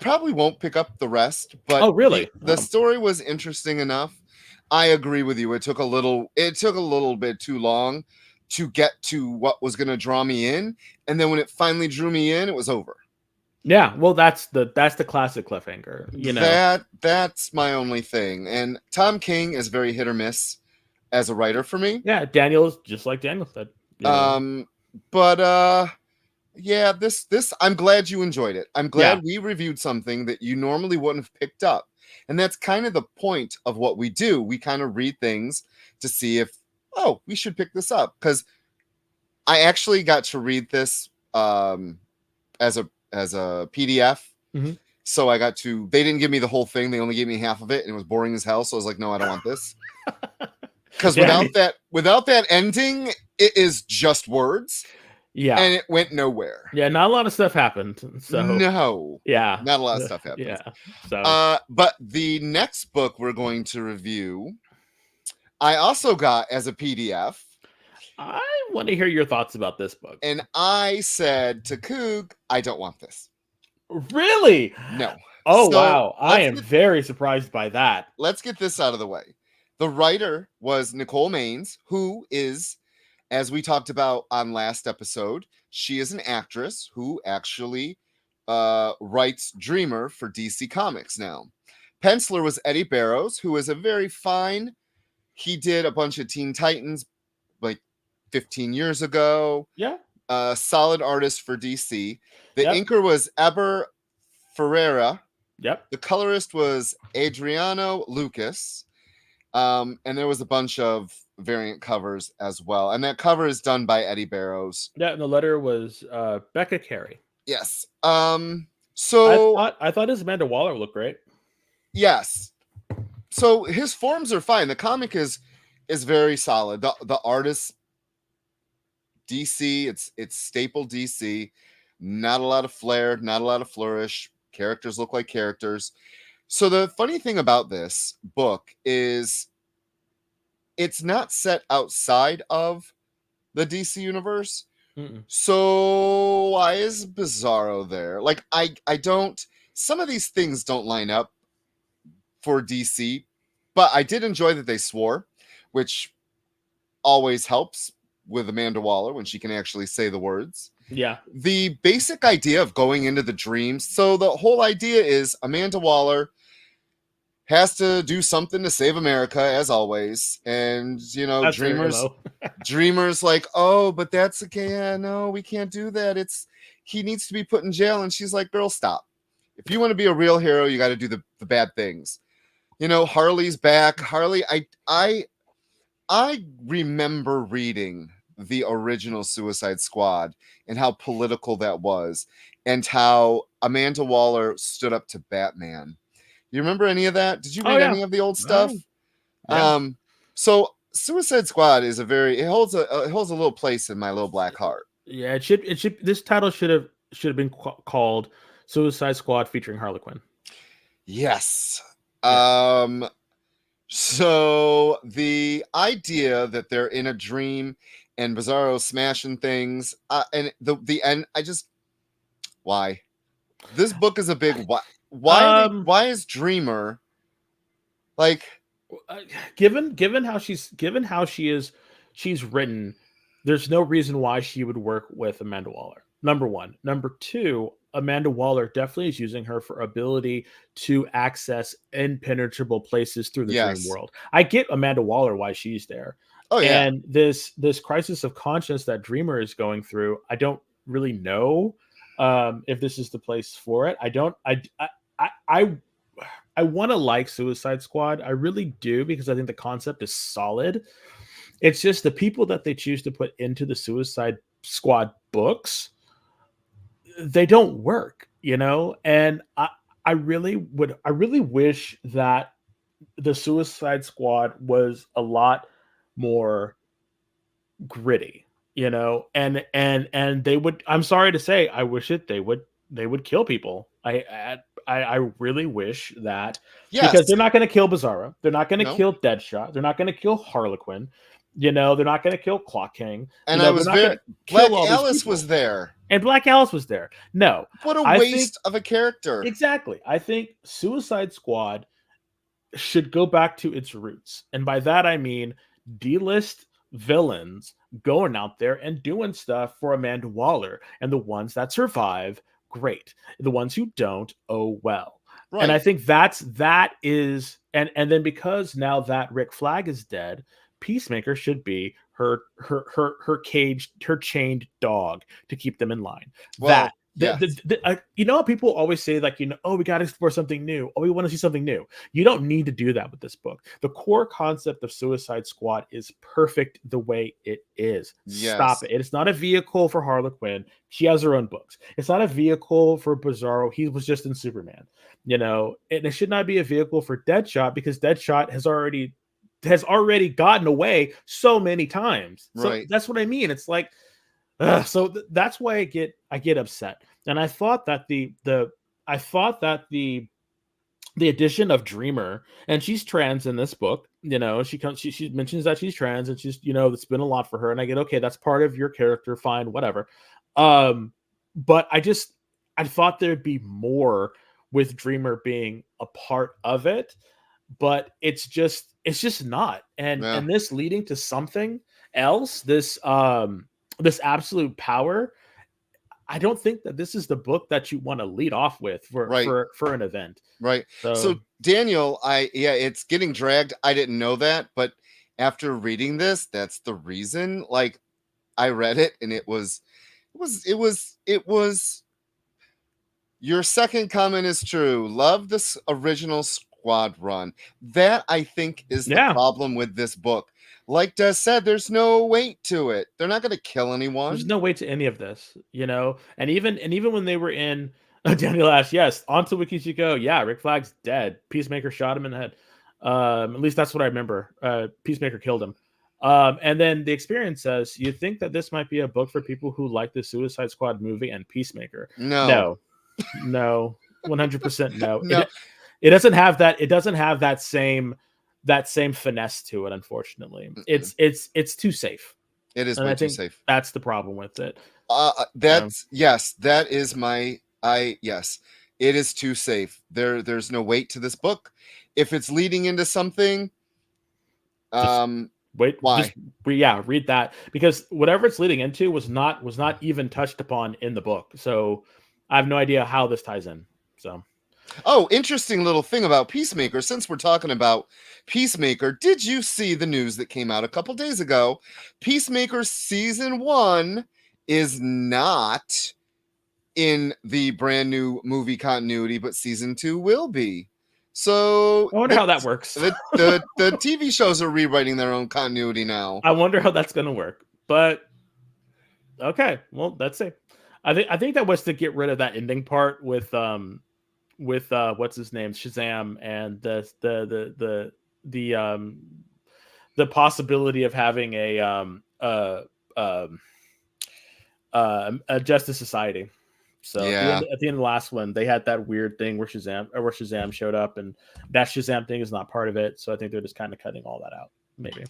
probably won't pick up the rest, but oh, really? The story was interesting enough. I agree with you. It took a little bit too long to get to what was going to draw me in, and then when it finally drew me in, it was over. Yeah, well, that's the classic cliffhanger. That's my only thing. And Tom King is very hit or miss as a writer for me. Yeah, Daniel's just like Daniel said. Yeah, this I'm glad you enjoyed it. I'm glad we reviewed something that you normally wouldn't have picked up. And that's kind of the point of what we do. We kind of read things to see if, we should pick this up. Because I actually got to read this as a PDF. Mm-hmm. So they didn't give me the whole thing. They only gave me half of it, and it was boring as hell. So I was like, no, I don't want this. Because without that ending, it is just words. Yeah. And it went nowhere. Yeah, not a lot of stuff happened. So no. Yeah. Not a lot of stuff happened. Yeah. So but the next book we're going to review, I also got as a PDF. I want to hear your thoughts about this book. And I said to Coog, I don't want this. Really? No. Oh, wow. I am very surprised by that. Let's get this out of the way. The writer was Nicole Maines, who is, as we talked about on last episode, she is an actress who actually writes Dreamer for DC Comics now. Penciler was Eddie Barrows, who is a very fine. He did a bunch of Teen Titans like 15 years ago. Yeah. solid artist for DC. The Yep. inker was Eber Ferreira. Yep. The colorist was Adriano Lucas. And there was a bunch of variant covers as well. And that cover is done by Eddie Barrows. Yeah, and the letter was Becca Carey. Yes. So I thought his Amanda Waller looked great. yes. So his forms are fine. The comic is very solid. The artist DC, it's staple DC. Not a lot of flair, not a lot of flourish. Characters look like characters. So the funny thing about this book is it's not set outside of the DC universe. Mm-mm. So why is Bizarro there? Like I don't, some of these things don't line up for DC, but I did enjoy that they swore, which always helps with Amanda Waller when she can actually say the words. Yeah. The basic idea of going into the dreams. So the whole idea is Amanda Waller has to do something to save America, as always. And, you know, That's her dreamers, MO. dreamers like, oh, but that's okay. Yeah, no, we can't do that. He needs to be put in jail. And she's like, girl, stop. If you want to be a real hero, you got to do the bad things. You know, Harley's back. Harley, I remember reading the original Suicide Squad and how political that was and how Amanda Waller stood up to Batman. You remember any of that? Did you read any of the old stuff? Yeah. So Suicide Squad is it holds a little place in my little black heart. Yeah, it should this title should have been called Suicide Squad featuring Harley Quinn. Yes. Yeah. So the idea that they're in a dream and Bizarro smashing things, and the end, why? This book is a big why. Why is Dreamer like? Given how she's written, there's no reason why she would work with Amanda Waller. Number one. Number two, Amanda Waller definitely is using her for ability to access impenetrable places through the dream world. I get Amanda Waller why she's there. Oh yeah. And this crisis of conscience that Dreamer is going through, I don't really know if this is the place for it. I want to like Suicide Squad. I really do, because I think the concept is solid. It's just the people that they choose to put into the Suicide Squad books, they don't work, you know? And I really wish that the Suicide Squad was a lot more gritty, you know? And they would, I'm sorry to say, I wish they would kill people. I really wish that, because they're not going to kill Bizarro. They're not going to kill Deadshot. They're not going to kill Harlequin. You know, they're not going to kill Clock King. And you know, I was very, Black Alice was there. And Black Alice was there. No. What a waste of a character. Exactly. I think Suicide Squad should go back to its roots. And by that, I mean D-list villains going out there and doing stuff for Amanda Waller. And the ones that survive, great. The ones who don't, oh well. Right. And I think that is, and then because now that Rick Flag is dead, Peacemaker should be her caged, her chained dog to keep them in line. Well, you know, people always say, like, you know, oh, we got to explore something new. Oh, we want to see something new. You don't need to do that with this book. The core concept of Suicide Squad is perfect the way it is. Yes. Stop it. It's not a vehicle for Harley Quinn. She has her own books. It's not a vehicle for Bizarro. He was just in Superman, you know, and it should not be a vehicle for Deadshot, because Deadshot has already gotten away so many times. So right. That's what I mean. It's like, that's why I get upset. And I thought that the addition of Dreamer, and she's trans in this book, you know, she mentions that she's trans, and she's, you know, it's been a lot for her. And I get, okay, that's part of your character. Fine, whatever. But I thought there'd be more with Dreamer being a part of it, but it's just not. And this leading to something else, this absolute power, I don't think that this is the book that you want to lead off with for an event. Right. So Daniel, it's getting dragged. I didn't know that, but after reading this, that's the reason. Like, I read it and it was It was. Your second comment is true. Love this original squad run. That, I think, is the Yeah. problem with this book. Like Des said, there's no weight to it. They're not going to kill anyone. There's no weight to any of this, you know. And even when they were in Daniel Ash, yes, onto Wikis you go. Yeah, Rick Flag's dead. Peacemaker shot him in the head. At least that's what I remember. Peacemaker killed him. And then the experience says, you think that this might be a book for people who like the Suicide Squad movie and Peacemaker? No. No, 100% no. No. It doesn't have that. It doesn't have that same finesse to it. Unfortunately, it's too safe. It is And way I too think safe. that's the problem with it. Yes, that is my yes. It is too safe. There's no weight to this book. If it's leading into something, Wait, why? Read that, because whatever it's leading into was not even touched upon in the book. So I have no idea how this ties in. So, oh, interesting little thing about Peacemaker. Since we're talking about Peacemaker, did you see the news that came out a couple days ago? Peacemaker season 1 is not in the brand new movie continuity, but season 2 will be. So I wonder how that works. The TV shows are rewriting their own continuity now. I wonder how that's going to work. But okay, well, let's see. I think that was to get rid of that ending part with what's his name, Shazam, and the possibility of having a Justice Society. So Yeah. at the end of the last one, they had that weird thing where Shazam showed up, and that Shazam thing is not part of it. So I think they're just kind of cutting all that out, maybe.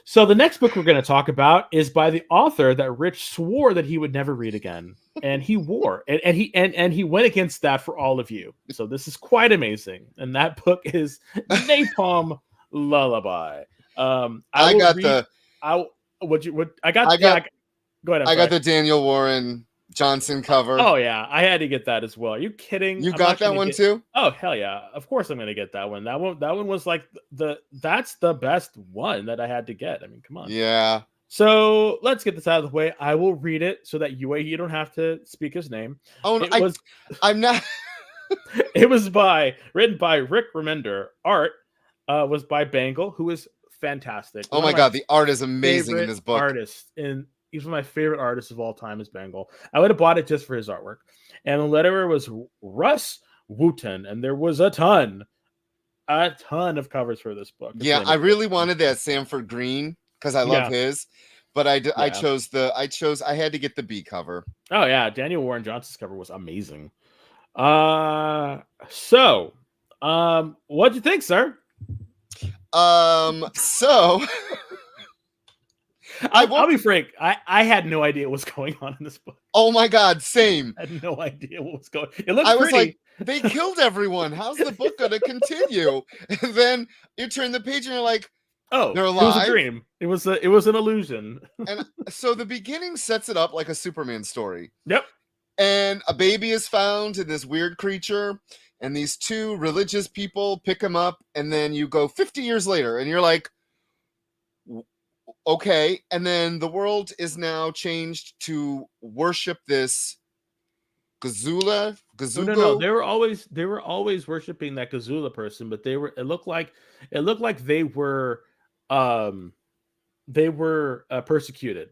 So the next book we're going to talk about is by the author that Rich swore that he would never read again, and he wore, and he went against that for all of you. So this is quite amazing, and that book is Napalm Lullaby. Go ahead. I got the Daniel Warren Johnson cover. Oh yeah, I had to get that as well. Are you kidding? You got that one too? Oh hell yeah! Of course I'm gonna get that one. That one was like that's the best one that I had to get. I mean, come on. Yeah. So let's get this out of the way. I will read it so that you don't have to speak his name. Oh no, I'm not. It was written by Rick Remender. Art was by Bangle, who is fantastic. Oh my god, the art is amazing in this book. He's one of my favorite artists of all time, is Bangle. I would have bought it just for his artwork. And the letterer was Russ Wooten, and there was a ton of covers for this book. Yeah, I really wanted that Sanford Green because I love his, but I had to get the B cover. Oh yeah, Daniel Warren Johnson's cover was amazing. So, what'd you think, sir? So I'll be frank. I had no idea what was going on in this book. Oh my god, same. I had no idea what was going on. It looked I pretty. was like, they killed everyone. How's the book going to continue? And then you turn the page and you're like, oh, they're alive. It was a dream. It was an illusion. And so the beginning sets it up like a Superman story. Yep. And a baby is found in this weird creature, and these two religious people pick him up, and then you go 50 years later, and you're like, okay. And then the world is now changed to worship this Gazula. No. They were always worshiping that Gazula person, but it looked like they were persecuted.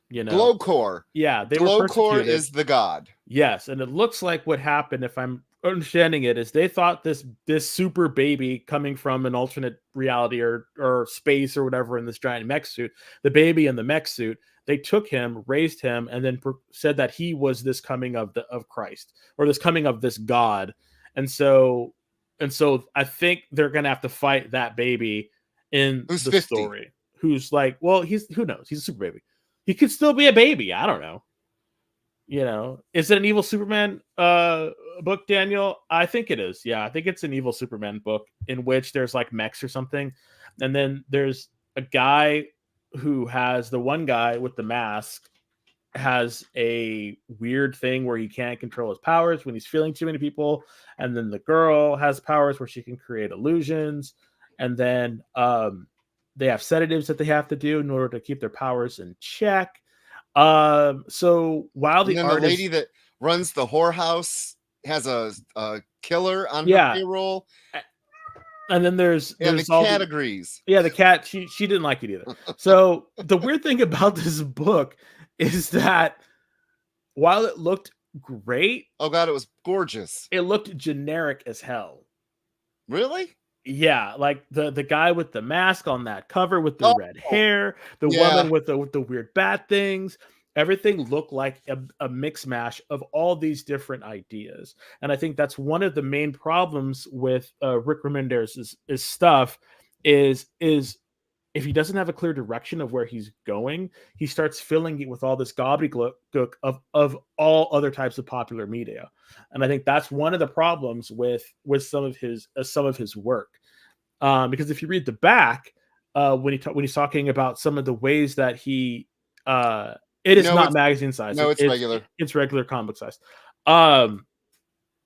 You know, Glowcore. Yeah, Glowcore is the god. Yes, and it looks like what happened, if I'm understanding it, is they thought this super baby coming from an alternate reality or space or whatever in this giant mech suit, the baby in the mech suit, they took him, raised him, and then said that he was this coming of Christ, or this coming of this god, and so I think they're gonna have to fight that baby in Who's the 50? story. Who's like, well, who knows? He's a super baby. He could still be a baby. I don't know. You know, is it an evil Superman book, Daniel? I think it is. Yeah, I think it's an evil Superman book in which there's like mechs or something. And then there's a guy who has, the one guy with the mask has a weird thing where he can't control his powers when he's feeling too many people. And then the girl has powers where she can create illusions. And then they have sedatives that they have to do in order to keep their powers in check. So while And the then the artist, lady that runs the whorehouse has a killer on her yeah, payroll. and then there's And the all cat agrees. yeah, the cat, she didn't like it either. So the weird thing about this book is that while it looked great, Oh god, it was gorgeous. it looked generic as hell. Really? Yeah, like the guy with the mask on that cover with the Oh, red hair, the yeah. woman with the weird bat things, everything looked like a mix mash of all these different ideas. And I think that's one of the main problems with Rick Remender's stuff is if he doesn't have a clear direction of where he's going, he starts filling it with all this gobbledygook of all other types of popular media. And I think that's one of the problems with some of his work. Because if you read the back, when he's talking about some of the ways that he it is not magazine size. No, it's regular. It's regular comic size.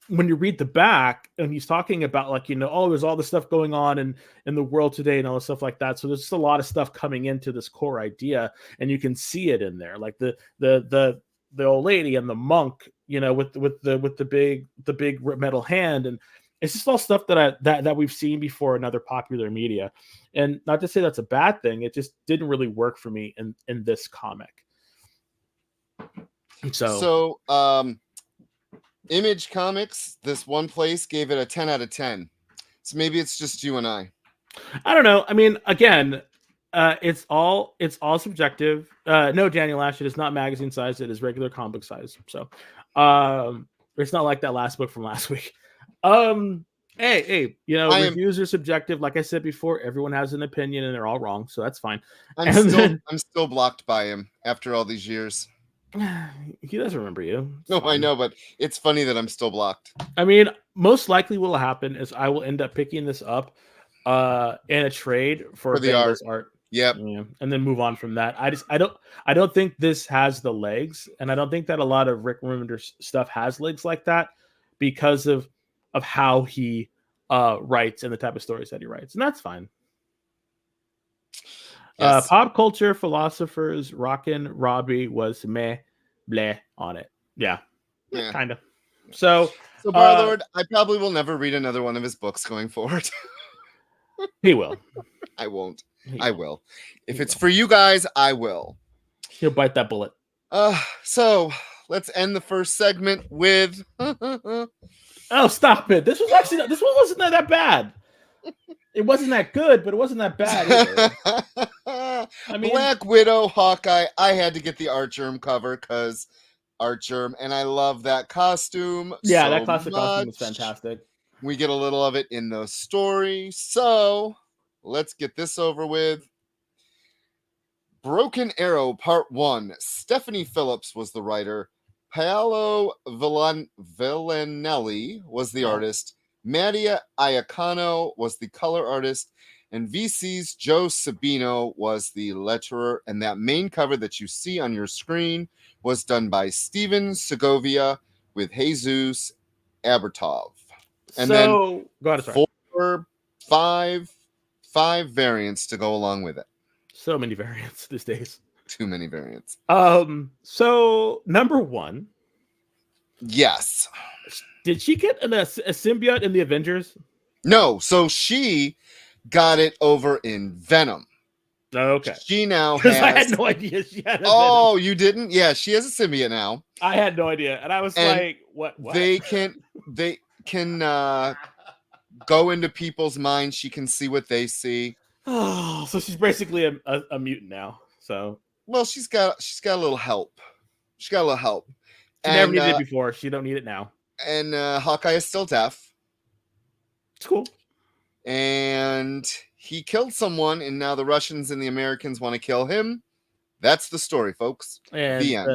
When you read the back and he's talking about like, oh, there's all this stuff going on in the world today and all this stuff like that. So there's just a lot of stuff coming into this core idea, and you can see it in there. Like the old lady and the monk, with the big metal hand, and it's just all stuff that we've seen before in other popular media. And not to say that's a bad thing, it just didn't really work for me in this comic. So Image Comics, this one place gave it a 10 out of 10. So maybe it's just you and I don't know. I mean, again, it's all subjective. No, Daniel Ash, it is not magazine size. It is regular comic size. So it's not like that last book from last week. Hey, reviews are subjective. Like I said before, everyone has an opinion and they're all wrong. So that's fine. I'm still blocked by him after all these years. He doesn't remember you. No, I know, but it's funny that I'm still blocked. I mean, most likely what will happen is I will end up picking this up in a trade for the art. Yep. Yeah, and then move on from that. I don't think this has the legs, and I don't think that a lot of Rick Remender's stuff has legs like that because of how he writes and the type of stories that he writes, and that's fine. Yes. Pop culture philosophers, Rockin' Robbie was meh bleh on it. Yeah. Kind of. So Barlord, I probably will never read another one of his books going forward. He will. I won't. I will. If it's for you guys, I will. He'll bite that bullet. So let's end the first segment with oh, stop it. This one wasn't that bad. It wasn't that good, but it wasn't that bad either. I mean, Black Widow, Hawkeye. I had to get the Artgerm cover because Artgerm, and I love that costume. Yeah, so that classic much. costume is fantastic. We get a little of it in the story. So let's get this over with. Broken Arrow Part 1. Stephanie Phillips was the writer. Paolo Villanelli was the artist. Mattia Iacano was the color artist, and VC's Joe Sabino was the letterer. And that main cover that you see on your screen was done by Steven Segovia with Jesus Abertov. And then five variants to go along with it. So many variants these days. Too many variants. So number one. Yes. Did she get a symbiote in the Avengers? No. So she got it over in Venom. Okay. She now has. I had no idea she had. Oh, you didn't? Yeah, she has a symbiote now. I had no idea, and I was like, "What?" They can go into people's minds. She can see what they see. Oh, so she's basically a mutant now. So well, she's got a little help. She got a little help. She never needed it before. She don't need it now. And Hawkeye is still deaf. It's cool. And he killed someone, and now the Russians and the Americans want to kill him. That's the story, folks. And the end.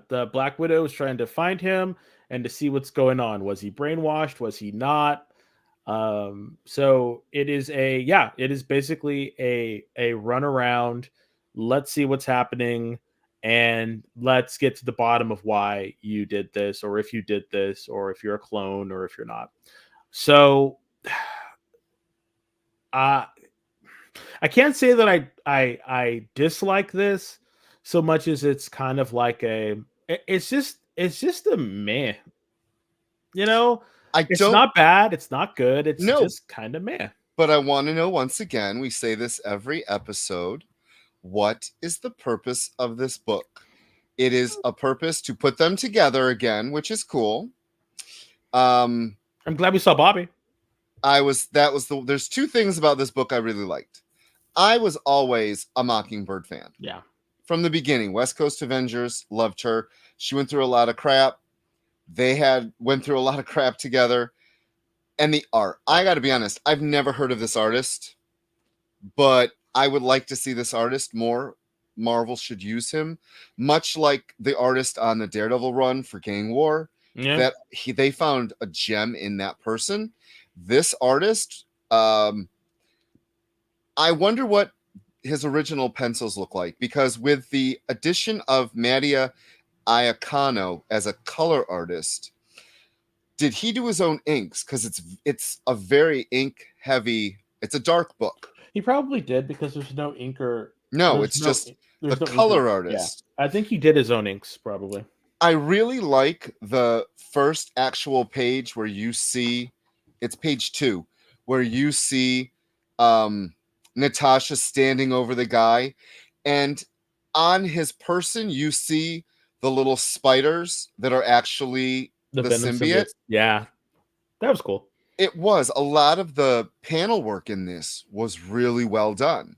The Black Widow is trying to find him and to see what's going on. Was he brainwashed? Was he not? So it is basically a runaround. Let's see what's happening, and let's get to the bottom of why you did this, or if you did this, or if you're a clone, or if you're not. So I can't say that I dislike this so much as it's kind of like it's just a meh. You know, it's not bad, it's not good, it's just kind of meh. But I want to know, once again, we say this every episode, what is the purpose of this book? It is a purpose to put them together again, which is cool. I'm glad we saw Bobby. There's two things about this book I really liked. I was always a Mockingbird fan. Yeah. From the beginning, West Coast Avengers, loved her. She went through a lot of crap. They went through a lot of crap together. And the art, I got to be honest, I've never heard of this artist, but I would like to see this artist more. Marvel should use him, much like the artist on the Daredevil run for Gang War. Yeah. They found a gem in that person. This artist, I wonder what his original pencils look like, because with the addition of Mattia Iacano as a color artist, did he do his own inks? Because it's a very ink heavy. It's a dark book. He probably did, because there's no inker. No, it's just the color artist. Yeah. I think he did his own inks, probably. I really like the first actual page where you see, it's page 2, where you see Natasha standing over the guy, and on his person you see the little spiders that are actually the symbiote. Yeah, that was cool. It was. A lot of the panel work in this was really well done.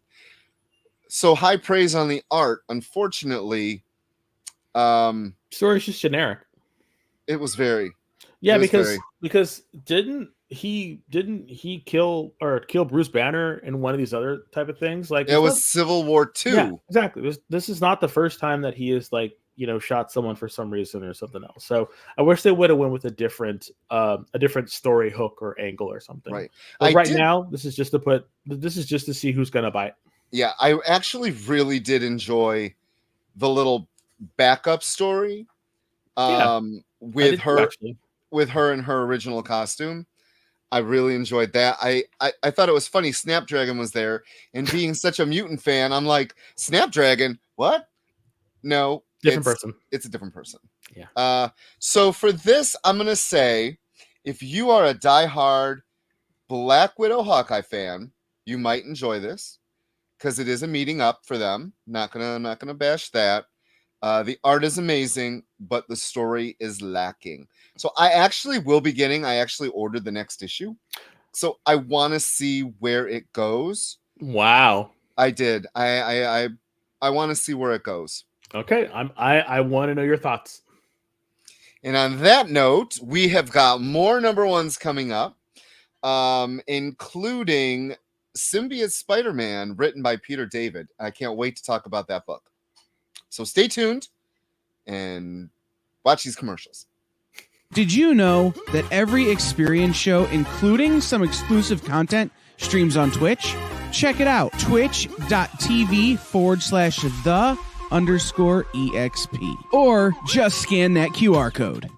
So high praise on the art. Unfortunately, story's just generic. It was very. Yeah, because didn't he kill Bruce Banner in one of these other type of things? Like, it was Civil War 2. Yeah, exactly. This is not the first time that he is, like, shot someone for some reason or something else. So I wish they would have went with a different story hook or angle or something. Right. But now this is just to see who's gonna bite. Yeah, I actually really did enjoy the little backup story with her in her original costume. I really enjoyed that. I thought it was funny. Snapdragon was there, and being such a mutant fan, I'm like, Snapdragon? What? No. Different person. It's a different person. Yeah. So for this, I'm going to say, if you are a diehard Black Widow Hawkeye fan, you might enjoy this, because it is a meeting up for them. Not gonna bash that. The art is amazing, but the story is lacking. So I actually ordered the next issue. So I want to see where it goes. Wow. I did. I want to see where it goes. Okay. I want to know your thoughts. And on that note, we have got more number ones coming up, including Symbiote Spider-Man, written by Peter David. I can't wait to talk about that book. So stay tuned and watch these commercials. Did you know that every Experience show, including some exclusive content, streams on Twitch? Check it out. Twitch.tv/the_EXP. Or just scan that QR code.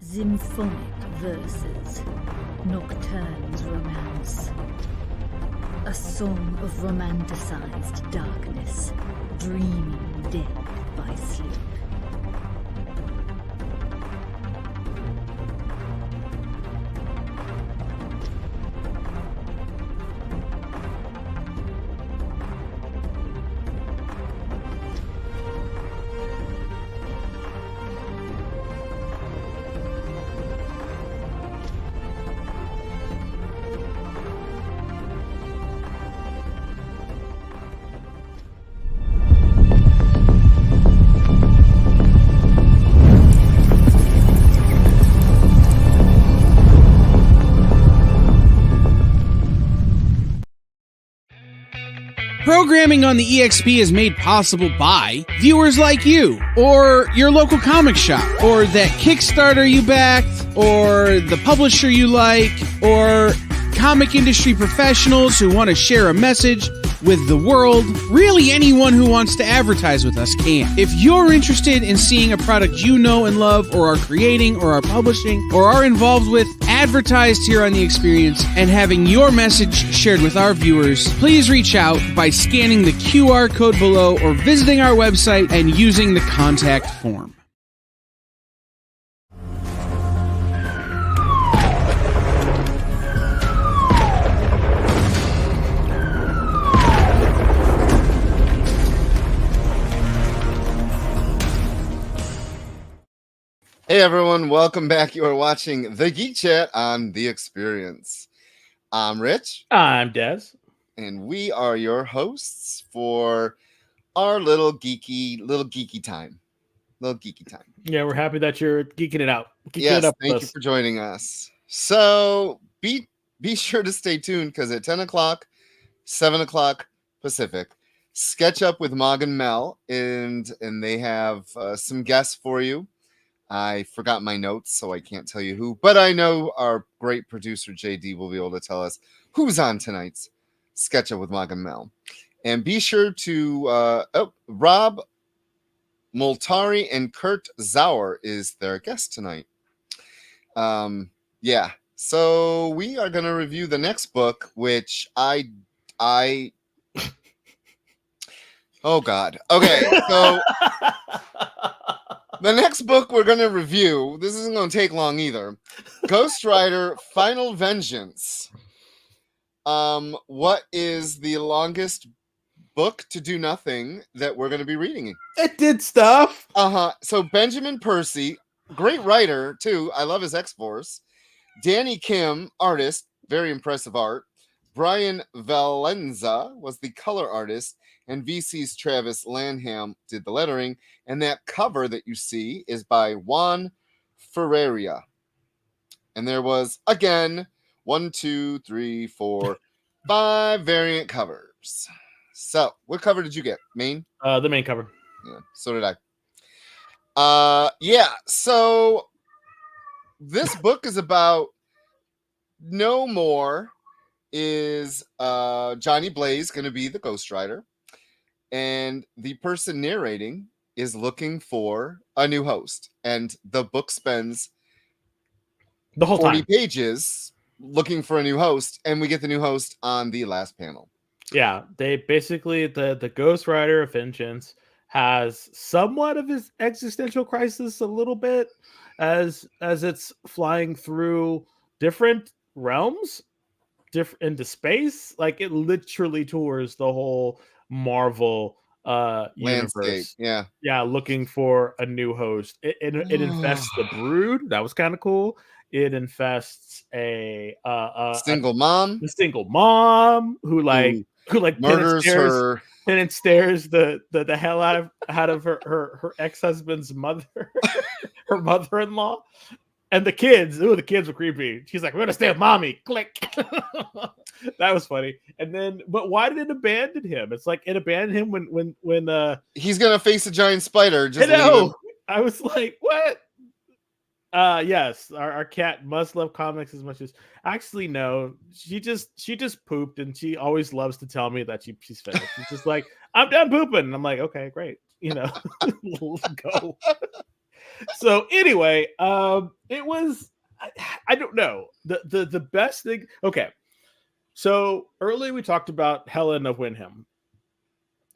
Symphonic verses, Nocturne's romance. A song of romanticized darkness, dreaming death by sleep. Programming on the EXP is made possible by viewers like you, or your local comic shop, or that Kickstarter you backed, or the publisher you like, or comic industry professionals who want to share a message with the world. Really, anyone who wants to advertise with us can. If you're interested in seeing a product you know and love, or are creating, or are publishing, or are involved with, advertised here on The Experience, and having your message shared with our viewers, please reach out by scanning the QR code below or visiting our website and using the contact form. Hey everyone, welcome back. You are watching the Geek Chat on The Experience. I'm Rich. I'm Des. And we are your hosts for our little geeky time. Yeah, we're happy that you're geeking it out. Yes, thank you for joining us. So be sure to stay tuned because at 10 o'clock, 7 o'clock Pacific, Sketch Up with Mog and Mel, and they have some guests for you. I forgot my notes, so I can't tell you who, but I know our great producer JD will be able to tell us who's on tonight's Sketch Up with Mog and Mel. And be sure to Rob Moltari and Kurt Zauer is their guest tonight. Yeah, so we are going to review the next book, which I oh God. Okay, so the next book we're going to review, this isn't going to take long either. Ghost Rider Final Vengeance. What is the longest book to do nothing that we're going to be reading? It did stuff. So Benjamin Percy, great writer too. I love his X-Force. Danny Kim, artist, very impressive art. Brian Valenza was the color artist, and VC's Travis Lanham did the lettering. And that cover that you see is by Juan Ferreira. And there was, again, 1, 2, 3, 4, 5 variant covers. So, what cover did you get? Main? The main cover. Yeah, so did I. Yeah, so this book is about no more is Johnny Blaze going to be the Ghost Rider, and the person narrating is looking for a new host, and the book spends the whole 40 time pages looking for a new host, and we get the new host on the last panel. Yeah, they basically the Ghost Rider of Vengeance has somewhat of his existential crisis a little bit as it's flying through different realms into space. Like it literally tours the whole Marvel universe. Yeah, looking for a new host. It infests the Brood. That was kind of cool. It infests a single mom. The single mom who murders her and it stares the hell out of her ex-husband's mother, her mother-in-law. And the kids, the kids were creepy. She's like, "We're gonna stay with mommy." Click. That was funny. And then, but why did it abandon him? It's like it abandoned him when he's gonna face a giant spider. Just I know. I was like, what? Yes, our cat must love comics as much as actually no. She just pooped, and she always loves to tell me that she's finished. She's just like, "I'm done pooping." And I'm like, okay, great. Let's go. So anyway, it was I don't know the best thing. Okay, so earlier we talked about Helen of Wyndham,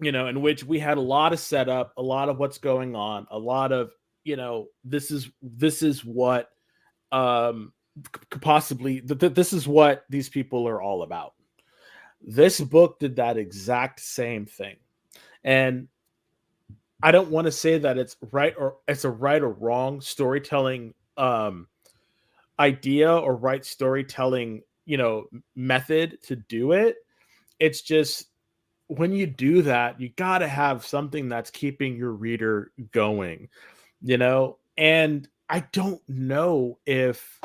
in which we had a lot of setup, a lot of what's going on, a lot of this is what could possibly this is what these people are all about. This book did that exact same thing, and I don't want to say that it's a right or wrong storytelling idea or right storytelling, method to do it. It's just when you do that, you got to have something that's keeping your reader going, and I don't know if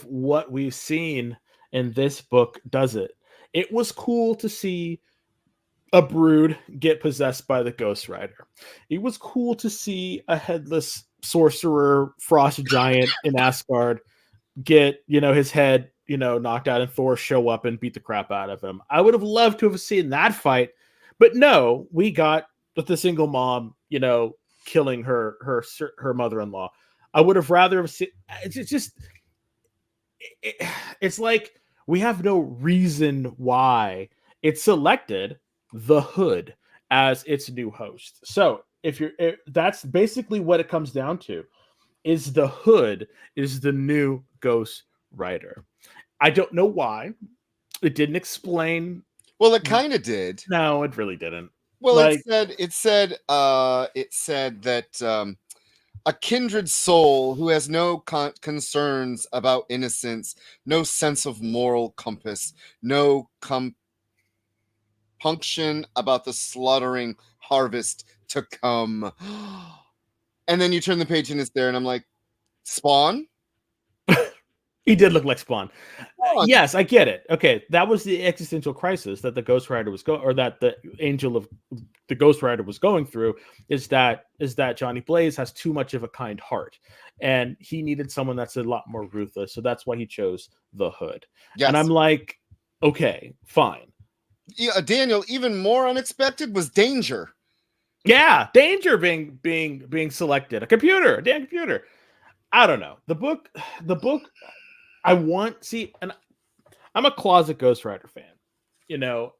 what we've seen in this book does it. It was cool to see a brood get possessed by the Ghost Rider. It was cool to see a headless sorcerer, frost giant in Asgard get, his head, knocked out and Thor show up and beat the crap out of him. I would have loved to have seen that fight, but no, we got the single mom, killing her mother-in-law. I would have rather have seen. It's like we have no reason why it selected the Hood as its new host. So that's basically what it comes down to. Is the Hood is the new Ghost Rider. I don't know why. It didn't explain. Well, it kind of did. No, it really didn't. Well, it said that a kindred soul who has no concerns about innocence, no sense of moral compass, no compunction about the slaughtering harvest to come. And then you turn the page and it's there, and I'm like, Spawn? He did look like Spawn. Yes, I get it. Okay, that was the existential crisis that the Ghost Rider was or that the Angel of the Ghost Rider was going through. Is that Johnny Blaze has too much of a kind heart, and he needed someone that's a lot more ruthless. So that's why he chose the Hood. Yes. And I'm like, okay, fine. Yeah, Daniel. Even more unexpected was Danger. Yeah, Danger being selected. A damn computer. I don't know. The book. I and I'm a closet Ghost Rider fan,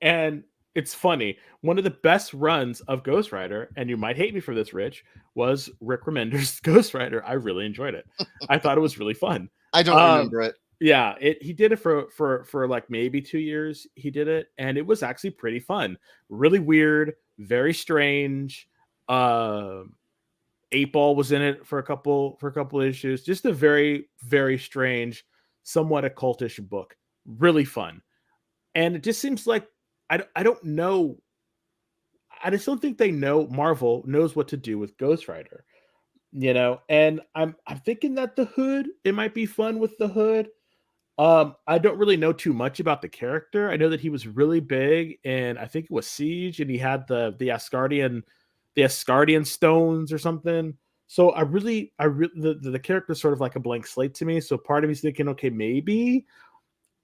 and it's funny. One of the best runs of Ghost Rider, and you might hate me for this, Rich, was Rick Remender's Ghost Rider. I really enjoyed it. I thought it was really fun. I don't remember it. Yeah, he did it for like maybe 2 years. He did it, and it was actually pretty fun. Really weird, very strange. 8-Ball was in it for a couple issues. Just a very, very strange, somewhat occultish book. Really fun. And it just seems like I don't know. I just don't think Marvel knows what to do with Ghost Rider. And I'm thinking that the Hood, it might be fun with the Hood. I don't really know too much about the character. I know that he was really big, and I think it was Siege, and he had the Asgardian stones or something. So the character is sort of like a blank slate to me. So part of me's thinking, okay, maybe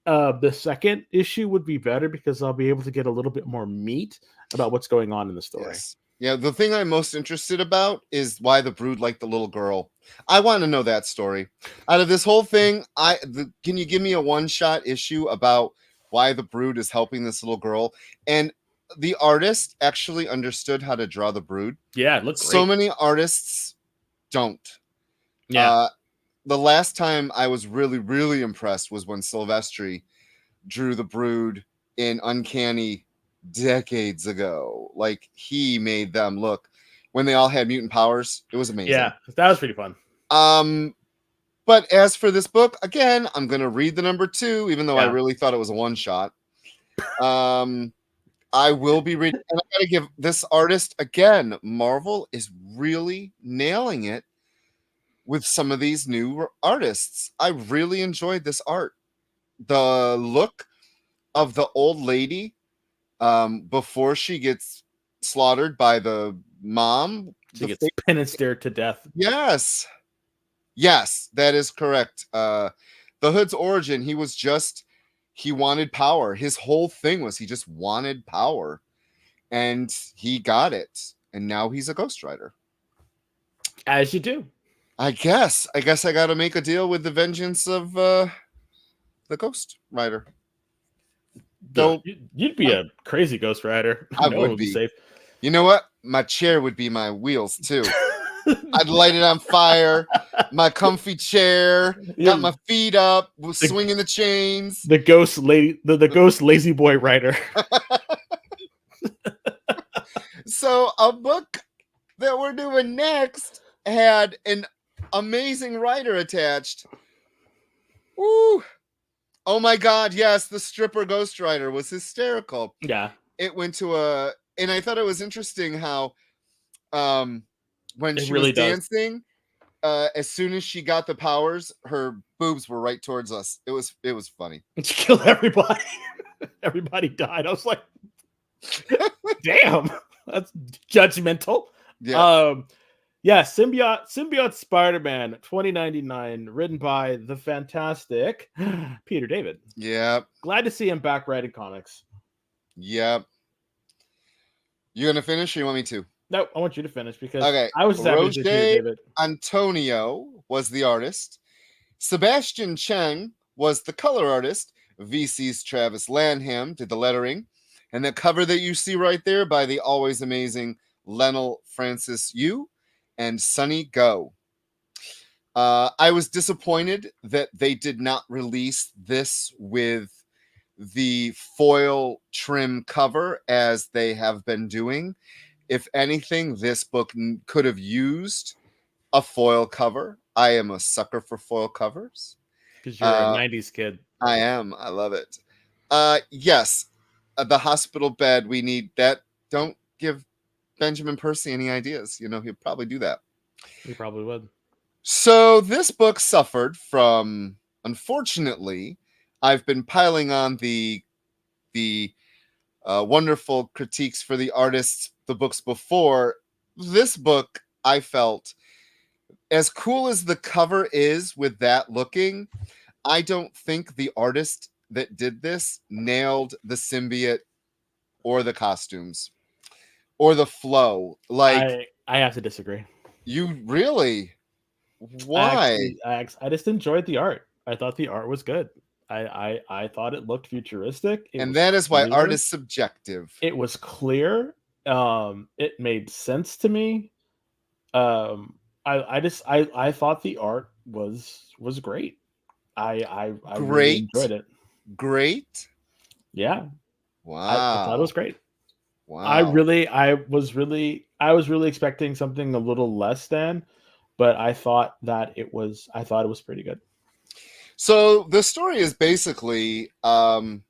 the second issue would be better because I'll be able to get a little bit more meat about what's going on in the story. Yes. Yeah, the thing I'm most interested about is why the Brood liked the little girl. I want to know that story. Out of this whole thing, can you give me a one-shot issue about why the Brood is helping this little girl? And the artist actually understood how to draw the Brood. Yeah, it looks great. So many artists don't. Yeah. The last time I was really, really impressed was when Silvestri drew the Brood in Uncanny decades ago. Like, he made them look, when they all had mutant powers, it was amazing. Yeah, that was pretty fun. But as for this book, again, I'm going to read the number 2, even though I really thought it was a one-shot. I will be reading, and I got to give this artist, again, Marvel is really nailing it with some of these new artists. I really enjoyed this art. The look of the old lady before she gets slaughtered by the mom. She gets penanced there to death. Yes, that is correct. The Hood's origin, he wanted power. His whole thing was he just wanted power, and he got it. And now he's a Ghost Rider. As you do. I guess I got to make a deal with the vengeance of the Ghost Rider. You'd be a crazy Ghost Rider. I would be. Safe. You know what? My chair would be my wheels too. I'd light it on fire. My comfy chair, got my feet up, swinging the chains. The ghost lady, the ghost lazy boy rider. So a book that we're doing next had an amazing writer attached. Woo! Oh my God! Yes, the stripper Ghost Rider was hysterical. Yeah, it went to and I thought it was interesting how, when she really was dancing, as soon as she got the powers, her boobs were right towards us. It was funny. She killed everybody. Everybody died. I was like, Damn, that's judgmental. Yeah. Yeah, Symbiote Spider-Man 2099, written by the fantastic Peter David. Yep. Glad to see him back writing comics. Yep. You gonna finish or you want me to? No, I want you to finish because Okay. I was just happy to see Peter Roger David. Antonio was the artist. Sebastian Cheng was the color artist. VC's Travis Lanham did the lettering. And the cover that you see right there by the always amazing Lionel Francis Yu and Sonny Go. I was disappointed that they did not release this with the foil trim cover as they have been doing. If anything, this book could have used a foil cover. I am a sucker for foil covers. Because you're a 90s kid. I am. I love it. Yes, the hospital bed. We need that. Don't give Benjamin Percy any ideas. You know, he'll probably do that. He probably would. So this book suffered from, unfortunately, I've been piling on the wonderful critiques for the artists, the books before. This book, I felt, as cool as the cover is with that looking, I don't think the artist that did this nailed the symbiote or the costumes or the flow. Like, I have to disagree. you really? Why? I just enjoyed the art. I thought the art was good. I thought it looked futuristic. And that is why art is subjective. It was clear. It made sense to me. I thought the art was great. I really enjoyed it. Great. Yeah. Wow. I thought it was great. Wow. I was really expecting something a little less than, but I thought it was pretty good. So the story is basically it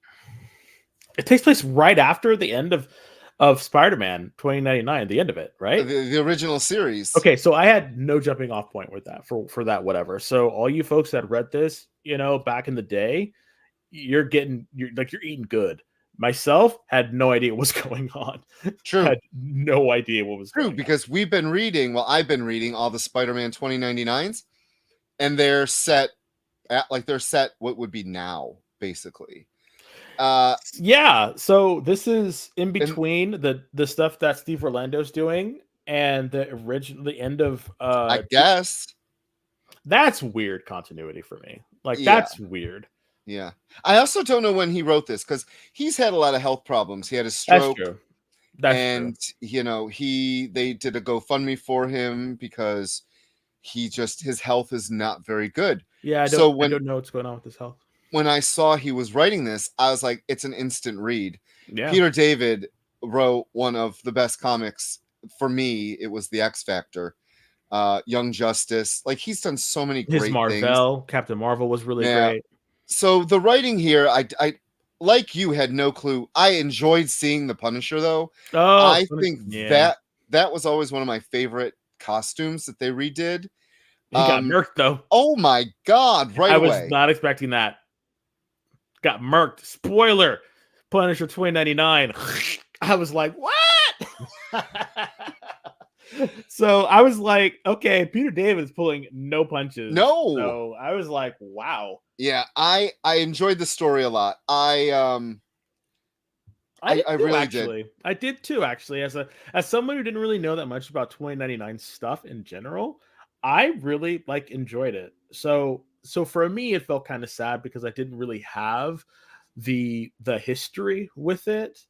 takes place right after the end of Spider-Man 2099, the end of it, right? The original series. Okay, so I had no jumping off point with that for that whatever. So all you folks that read this, back in the day, you're eating good. Myself had no idea what was going on. True. Had no idea what was True, going on. because I've been reading all the Spider-Man 2099s, and they're set at what would be now, basically. Yeah, so this is in between the stuff that Steve Orlando's doing and the end of I guess that's weird continuity for me. Like, yeah. That's weird. Yeah. I also don't know when he wrote this because he's had a lot of health problems. He had a stroke. That's true. They did a GoFundMe for him because his health is not very good. Yeah, I don't know what's going on with his health. When I saw he was writing this, I was like, it's an instant read. Yeah. Peter David wrote one of the best comics for me. It was The X Factor, Young Justice. Like, he's done so many great things. Captain Marvel was really great. So the writing here, I like you had no clue. I enjoyed seeing the Punisher though. Oh, I think that was always one of my favorite costumes that they redid. He got murked though. Oh my god! Right away. I was not expecting that. Got murked. Spoiler. Punisher 2099. I was like, what? So I was like, okay, Peter David is pulling no punches. No. So I was like, wow. Yeah, I enjoyed the story a lot. I really did. I did too, actually. As someone who didn't really know that much about 2099 stuff in general, I really enjoyed it. So for me, it felt kind of sad because I didn't really have the history with it.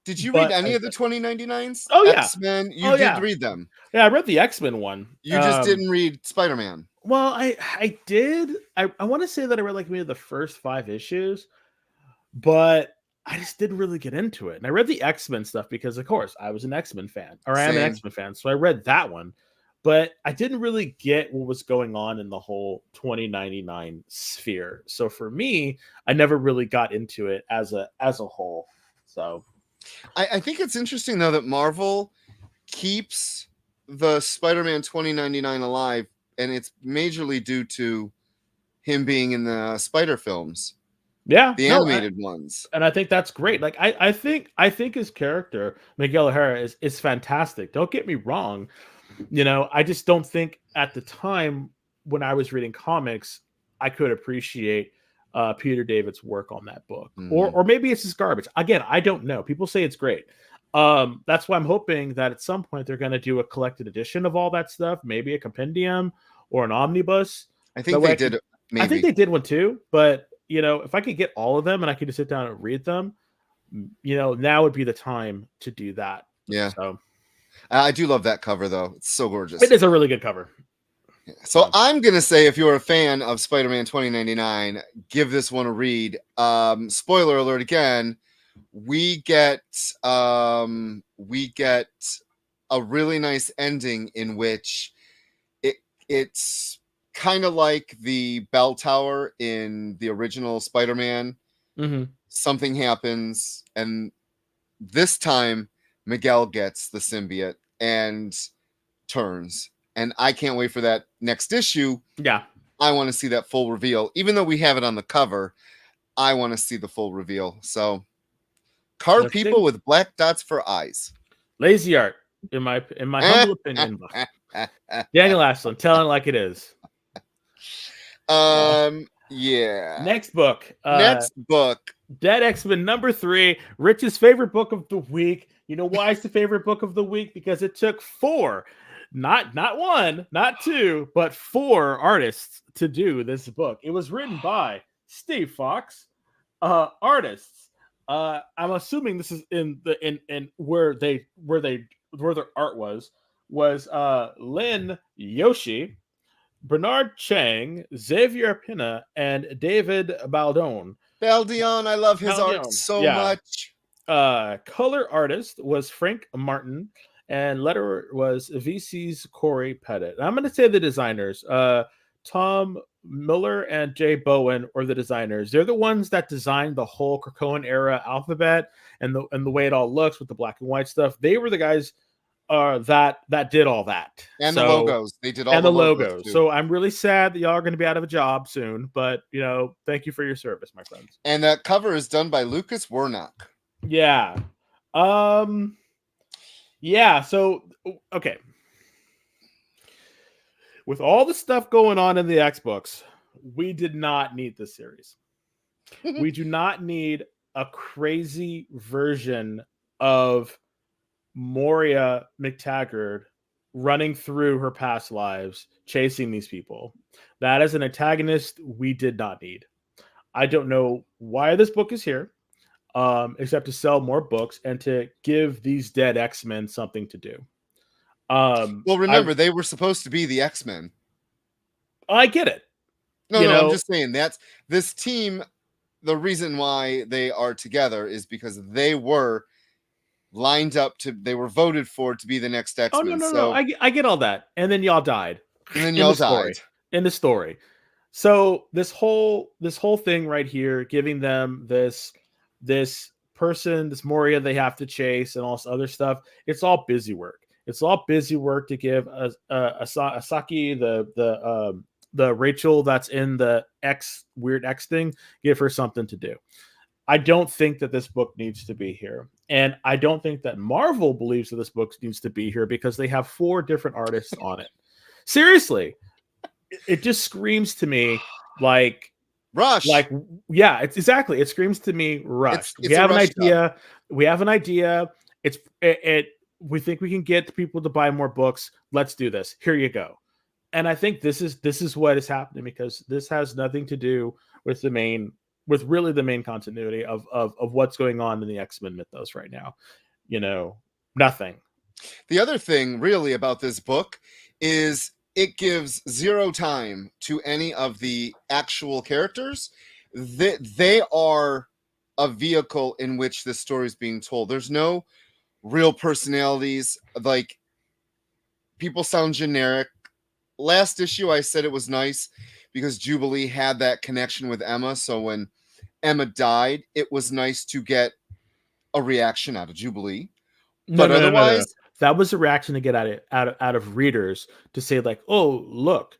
Did you read any of the 2099s? Oh yeah, X-Men. You did read them. Yeah, I read the X-Men one. You just didn't read Spider-Man. Well, I did. I want to say that I read maybe the first 5 issues, but I just didn't really get into it. And I read the X-Men stuff because, of course, I was an X-Men fan, or I am an X-Men fan, so I read that one. But I didn't really get what was going on in the whole 2099 sphere. So for me, I never really got into it as a whole. So I think it's interesting though that Marvel keeps the Spider-Man 2099 alive, and it's majorly due to him being in the Spider films. Yeah, the no, animated ones. and I think that's great. Like I think his character Miguel O'Hara is fantastic. Don't get me wrong. I just don't think at the time when I was reading comics, I could appreciate Peter David's work on that book, Mm. or maybe it's just garbage. Again, I don't know. People say it's great. That's why I'm hoping that at some point they're going to do a collected edition of all that stuff, maybe a compendium or an omnibus. I think they did. Maybe. I think they did one too, but if I could get all of them and I could just sit down and read them, now would be the time to do that. Yeah. So I do love that cover though. It's so gorgeous. it is a really good cover. So I'm going to say, if you're a fan of Spider-Man 2099, give this one a read. Spoiler alert again, we get a really nice ending in which it's kind of like the bell tower in the original Spider-Man. Mm-hmm. Something happens, and this time Miguel gets the symbiote and turns. And I can't wait for that next issue. Yeah. I want to see that full reveal. Even though we have it on the cover, I want to see the full reveal. So, carve people with black dots for eyes. Lazy art, in my humble opinion. Daniel Ashlin, telling like it is. Yeah. Next book. Dead X-Men #3, Rich's favorite book of the week. You know why it's the favorite book of the week? Because it took 4, not 1, not 2, but 4 artists to do this book. It was written by Steve Fox. Artists. I'm assuming this is in where their art was Lynn Yoshi, Bernard Chang, Xavier Pina, and David Baldion. I love his art so much. Color artist was Frank Martin, and letterer was VC's Corey Pettit. I'm going to say the designers, Tom Miller and Jay Bowen, are the designers. They're the ones that designed the whole Krakoan era alphabet and the way it all looks with the black and white stuff. They were the guys that did all that. And the logos. They did all the logos. So I'm really sad that y'all are going to be out of a job soon, but thank you for your service, my friends. And that cover is done by Lucas Warnock. Yeah. Yeah, so okay. With all the stuff going on in the X books, we did not need this series. We do not need a crazy version of Moria McTaggart running through her past lives, chasing these people. That as an antagonist, we did not need. I don't know why this book is here, except to sell more books and to give these dead X-Men something to do. Well, remember, they were supposed to be the X-Men. I get it. No, I'm just saying that's this team. The reason why they are together is because they were lined up they were voted for to be the next X-Men. No. I get all that. And then y'all died. And then y'all died. In the story. So this whole thing right here, giving them this person, this Moria they have to chase and all this other stuff, it's all busy work. It's all busy work to give Asaki, the Rachel that's in the weird X thing, give her something to do. I don't think that this book needs to be here. And I don't think that Marvel believes that this book needs to be here because they have 4 different artists on it. Seriously. It just screams to me like rush. Like, yeah, it's exactly. It screams to me rush. We have an idea. We have an idea. We think we can get people to buy more books. Let's do this. Here you go. And I think this is what is happening because this has nothing to do with the main continuity of what's going on in the X-Men mythos right now. Nothing. The other thing really about this book is it gives 0 time to any of the actual characters. They are a vehicle in which this story is being told. There's no real personalities. Like, people sound generic. Last issue, I said it was nice because Jubilee had that connection with Emma. So when Emma died, it was nice to get a reaction out of Jubilee. But otherwise, that was a reaction to get out of readers to say like, oh, look,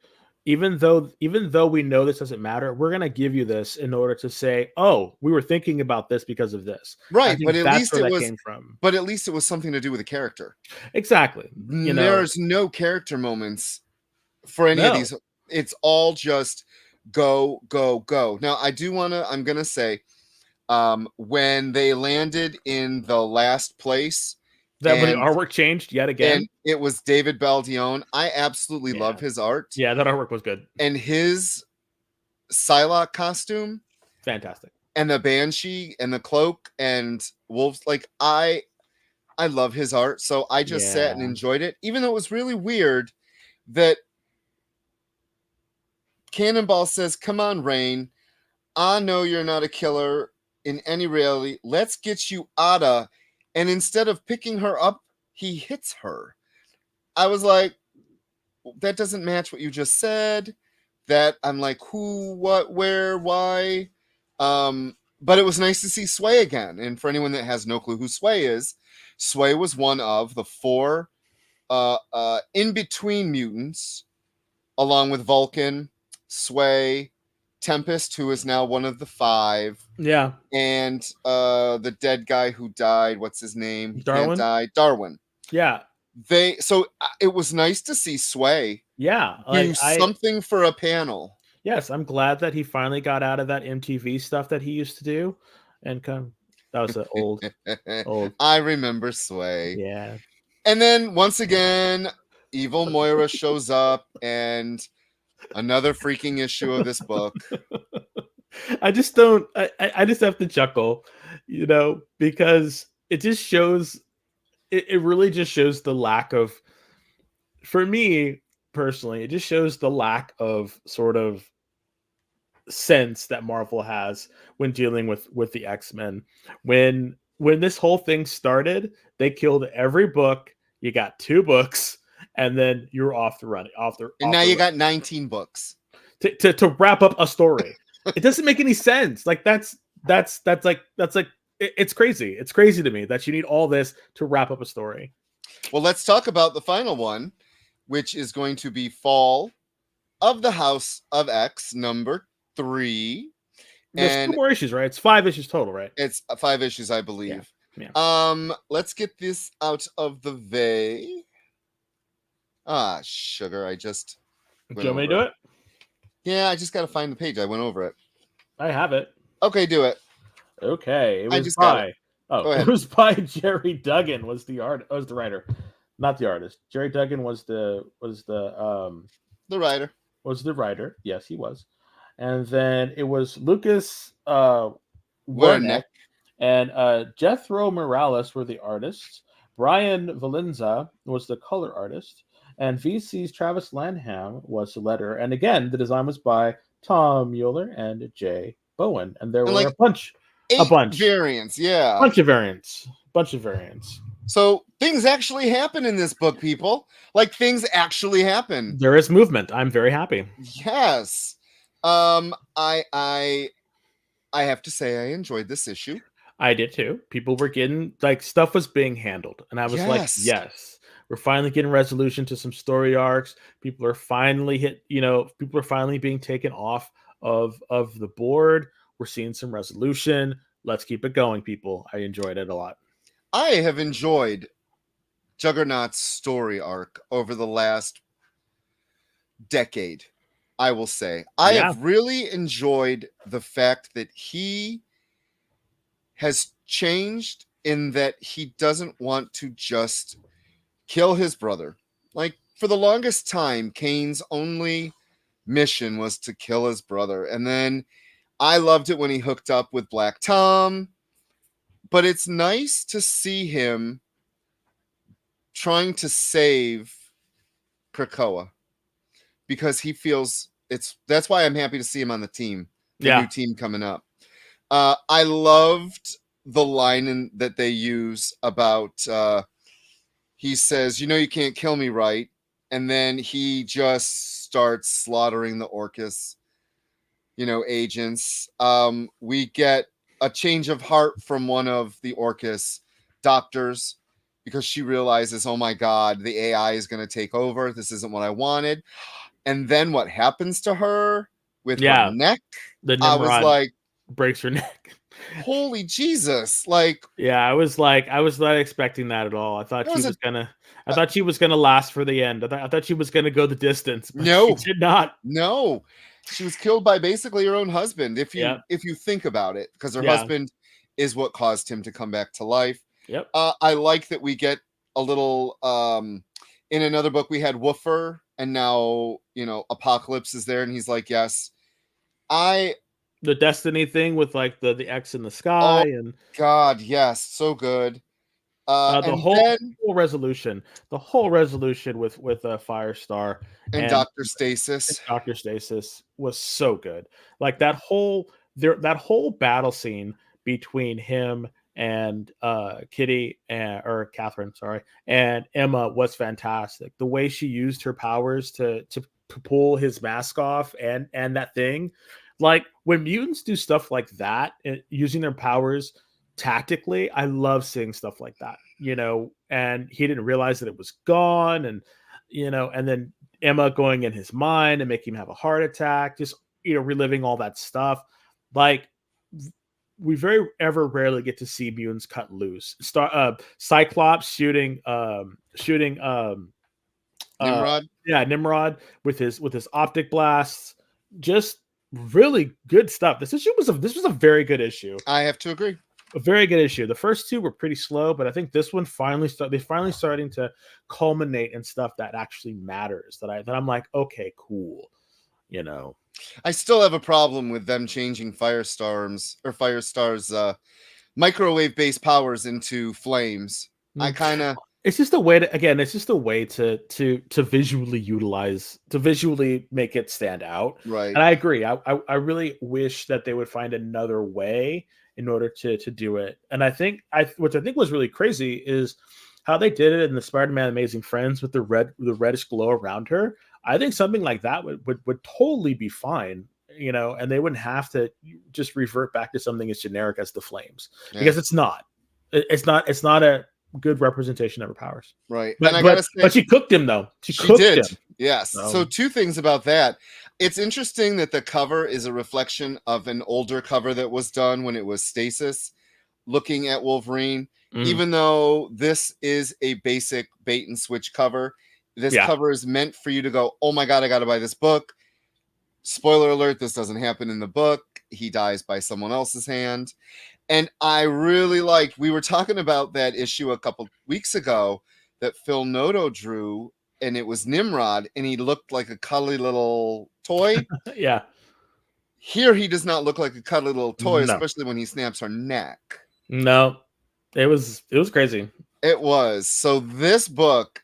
even though we know this doesn't matter, we're gonna give you this in order to say, oh, we were thinking about this because of this. I Right, think but at that's least where it that was came from. but at least it was something to do with the character. Exactly. You know, There's no character moments for any of no. these. It's all just go, go, go. Now, I'm gonna say, when they landed in the last place That when the and artwork changed yet again. it was David Baldione, I absolutely Yeah. love his art. Yeah, that artwork was good. And his Psylocke costume Fantastic. and the Banshee and the cloak and wolves, like I love his art. So I just sat and Yeah. enjoyed it, even though it was really weird that Cannonball says, "Come on, Rain. I know you're not a killer in any reality. Let's get you outta." And instead of picking her up, he hits her. I was like, that doesn't match what you just said. That I'm like, who, what, where, why? But it was nice to see Sway again. And for anyone that has no clue who Sway is, Sway was one of the 4 in-between mutants, along with Vulcan, Sway, Tempest, who is now one of the 5. Yeah. And the dead guy who died, what's his name? He Darwin? can't die. Darwin. Yeah. It was nice to see Sway Yeah. do something for a panel. Yes, I'm glad that he finally got out of that MTV stuff that he used to do, and that was an old. I remember Sway. Yeah. And then once again, evil Moira shows up, and another freaking issue of this book. I just don't. I just have to chuckle, because it just shows. It really just shows the lack of, for me personally, it just shows the lack of sort of sense that Marvel has when dealing with the X-Men. When this whole thing started, they killed every book. You got 2 books, and then you're off the run. And now you got 19 books to wrap up a story. It doesn't make any sense. Like that's like it's crazy. It's crazy to me that you need all this to wrap up a story. Well, let's talk about the final one, which is going to be Fall of the House of X number 3. There's 2 more issues, right? It's 5 issues total, right? It's 5 issues, I believe. Yeah. Let's get this out of the way. Ah, sugar! I just. Do you want me to do it? Yeah, I just got to find the page. I went over it. I have it. Okay, do it. Okay, it was it was by Jerry Duggan. Was the writer, not the artist. Jerry Duggan was the writer. Was the writer? Yes, he was. And then it was Lucas Wernick and Jethro Morales were the artists. Brian Valenza was the color artist, and VC's Travis Lanham was the letterer. And again, the design was by Tom Mueller and Jay Bowen, and there were a bunch variants, yeah, bunch of variants. So things actually happen in this book, people. Like things actually happen. There is movement. I'm very happy. Yes. I have to say I enjoyed this issue. I did too. People were getting stuff was being handled, and I was like, yes, we're finally getting resolution to some story arcs. People are finally people are finally being taken off of the board. We're seeing some resolution. Let's keep it going, people. I enjoyed it a lot. I have enjoyed Juggernaut's story arc over the last decade. I will say I have really enjoyed the fact that he has changed in that he doesn't want to just kill his brother. Like for the longest time, Kane's only mission was to kill his brother. And then I loved it when he hooked up with Black Tom, but it's nice to see him trying to save Krakoa because he feels that's why I'm happy to see him on the team, the new team coming up. I loved the line that they use about, he says, you can't kill me, right? And then he just starts slaughtering the Orcus, agents. We get a change of heart from one of the Orcus doctors because she realizes, oh my God, the AI is going to take over. This isn't what I wanted. And then what happens to her with her Yeah, neck? the I was Nimrod like, breaks her neck. holy Jesus. Like, Yeah, I was not expecting that at all. I thought it she was a was gonna, I thought she was gonna last for the end. I thought she was gonna go the distance, but she no, did not. no. She was killed by basically her own husband. If Yep. you think about it, because her Yeah. husband is what caused him to come back to life. Yep. I like that we get a little in another book we had Woofer, and now Apocalypse is there, and he's like, yes, The Destiny thing with like the X in the oh sky and God, yes, so good. the And whole then resolution, with Firestar and and Dr. Stasis. Doctor Stasis was so good. Like that whole battle scene between him and Kitty or Catherine, sorry, and Emma was fantastic. The way she used her powers to pull his mask off and that thing, like when mutants do stuff like that, using their powers tactically, I love seeing stuff like that. And he didn't realize that it was gone, and and then Emma going in his mind and making him have a heart attack, just reliving all that stuff. Like we very ever rarely get to see mutants cut loose. Cyclops shooting Nimrod. Nimrod with his optic blasts, just really good stuff. This was a very good issue. I have to agree. A very good issue. The first two were pretty slow, but I think this one finally starting to culminate in stuff that actually matters. That I'm like, okay, cool. I still have a problem with them changing Firestar's microwave-based powers into flames. I kind of. It's just a way to visually make it stand out. Right. And I agree. I really wish that they would find another way in order to do it. And which I think was really crazy is how they did it in the Spider-Man Amazing Friends with the reddish glow around her. I think something like that would totally be fine, and they wouldn't have to just revert back to something as generic as the flames, because it's not a good representation of her powers. Right. But she cooked him though. She did. Him. Yes. So two things about that. It's interesting that the cover is a reflection of an older cover that was done when it was Stasis looking at Wolverine. Even though this is a basic bait and switch cover, this cover is meant for you to go, oh my God, I got to buy this book. Spoiler alert, this doesn't happen in the book. He dies by someone else's hand. And I really we were talking about that issue a couple weeks ago that Phil Noto drew, and it was Nimrod, and he looked like a cuddly little toy. Yeah. Here he does not look like a cuddly little toy, especially when he snaps her neck. No, it was crazy. It was. So this book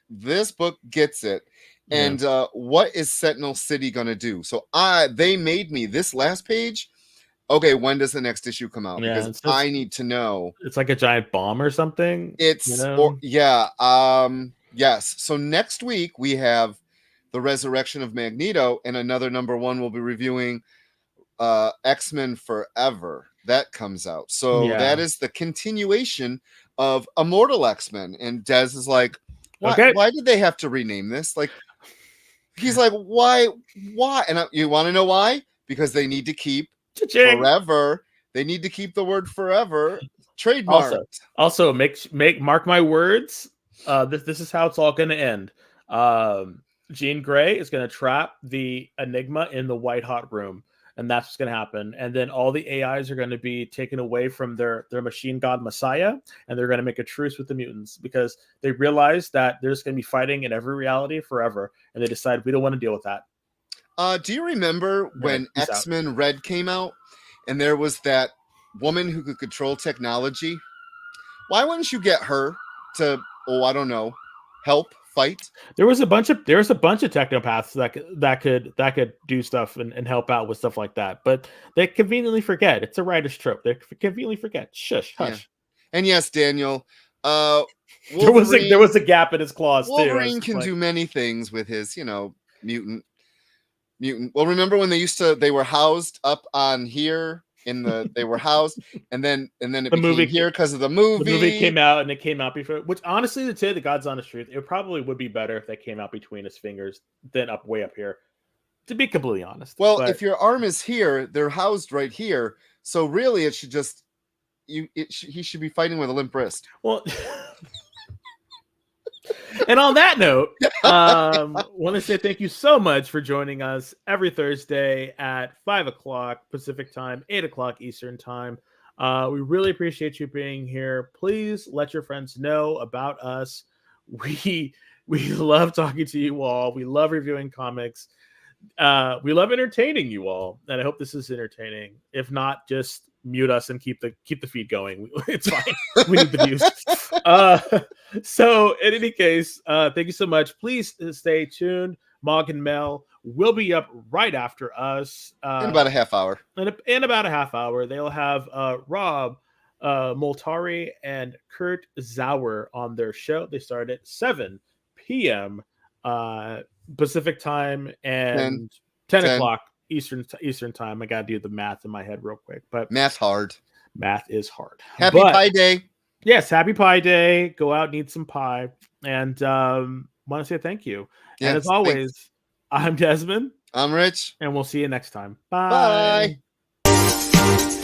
gets it. And what is Sentinel City going to do? So they made me this last page. Okay, when does the next issue come out? Because I need to know. It's like a giant bomb or something. Yes. So next week we have the Resurrection of Magneto, and another #1 will be reviewing X-Men Forever. That comes out. So that is the continuation of Immortal X-Men. And Des is like, why did they have to rename this? Like, he's like, why? And you want to know why? Because they need to keep forever. They need to keep the word forever trademarked. Also, mark my words. This is how it's all going to end. Jean Grey is going to trap the Enigma in the white hot room, and that's what's going to happen. And then all the AIs are going to be taken away from their machine god Messiah, and they're going to make a truce with the mutants because they realize that they're just going to be fighting in every reality forever, and they decide we don't want to deal with that. Do you remember when X-Men Red came out and there was that woman who could control technology? Why wouldn't you get her to, I don't know, help fight? There was a bunch of technopaths that could do stuff and help out with stuff like that, but they conveniently forget. It's a writer's trope. They conveniently forget. Shush, hush. Yeah. And yes, Daniel, there was a gap in his claws. Wolverine can do many things with his, mutant. Well, remember when they were housed up on here they were housed, and then it became movie here because of the movie. The movie came out, and it came out before. Which, honestly, to say the God's honest truth, it probably would be better if they came out between his fingers than way up here. to be completely honest. Well, But if your arm is here, they're housed right here. So really, it should just he should be fighting with a limp wrist. well, and on that note, want to say thank you so much for joining us every Thursday at 5 o'clock Pacific time, 8 o'clock Eastern time. We really appreciate you being here. Please let your friends know about us. We love talking to you all. We love reviewing comics. We love entertaining you all, and I hope this is entertaining. If not, just mute us and keep the feed going. It's fine. We need the views. So in any case, thank you so much. Please stay tuned. Mog and Mel will be up right after us In about a half hour. in about a half hour. They'll have Rob Moltari and Kurt Zauer on their show. They start at 7 p.m. Pacific time and 10 o'clock Eastern time. I gotta do the math in my head real quick, but Math's hard. math is hard. Happy Pie Day. Yes, happy Pie Day. Go out and eat some pie. And want to say thank you. Yes, and as always, I'm Desmond. I'm Rich. And we'll see you next time. Bye. Bye.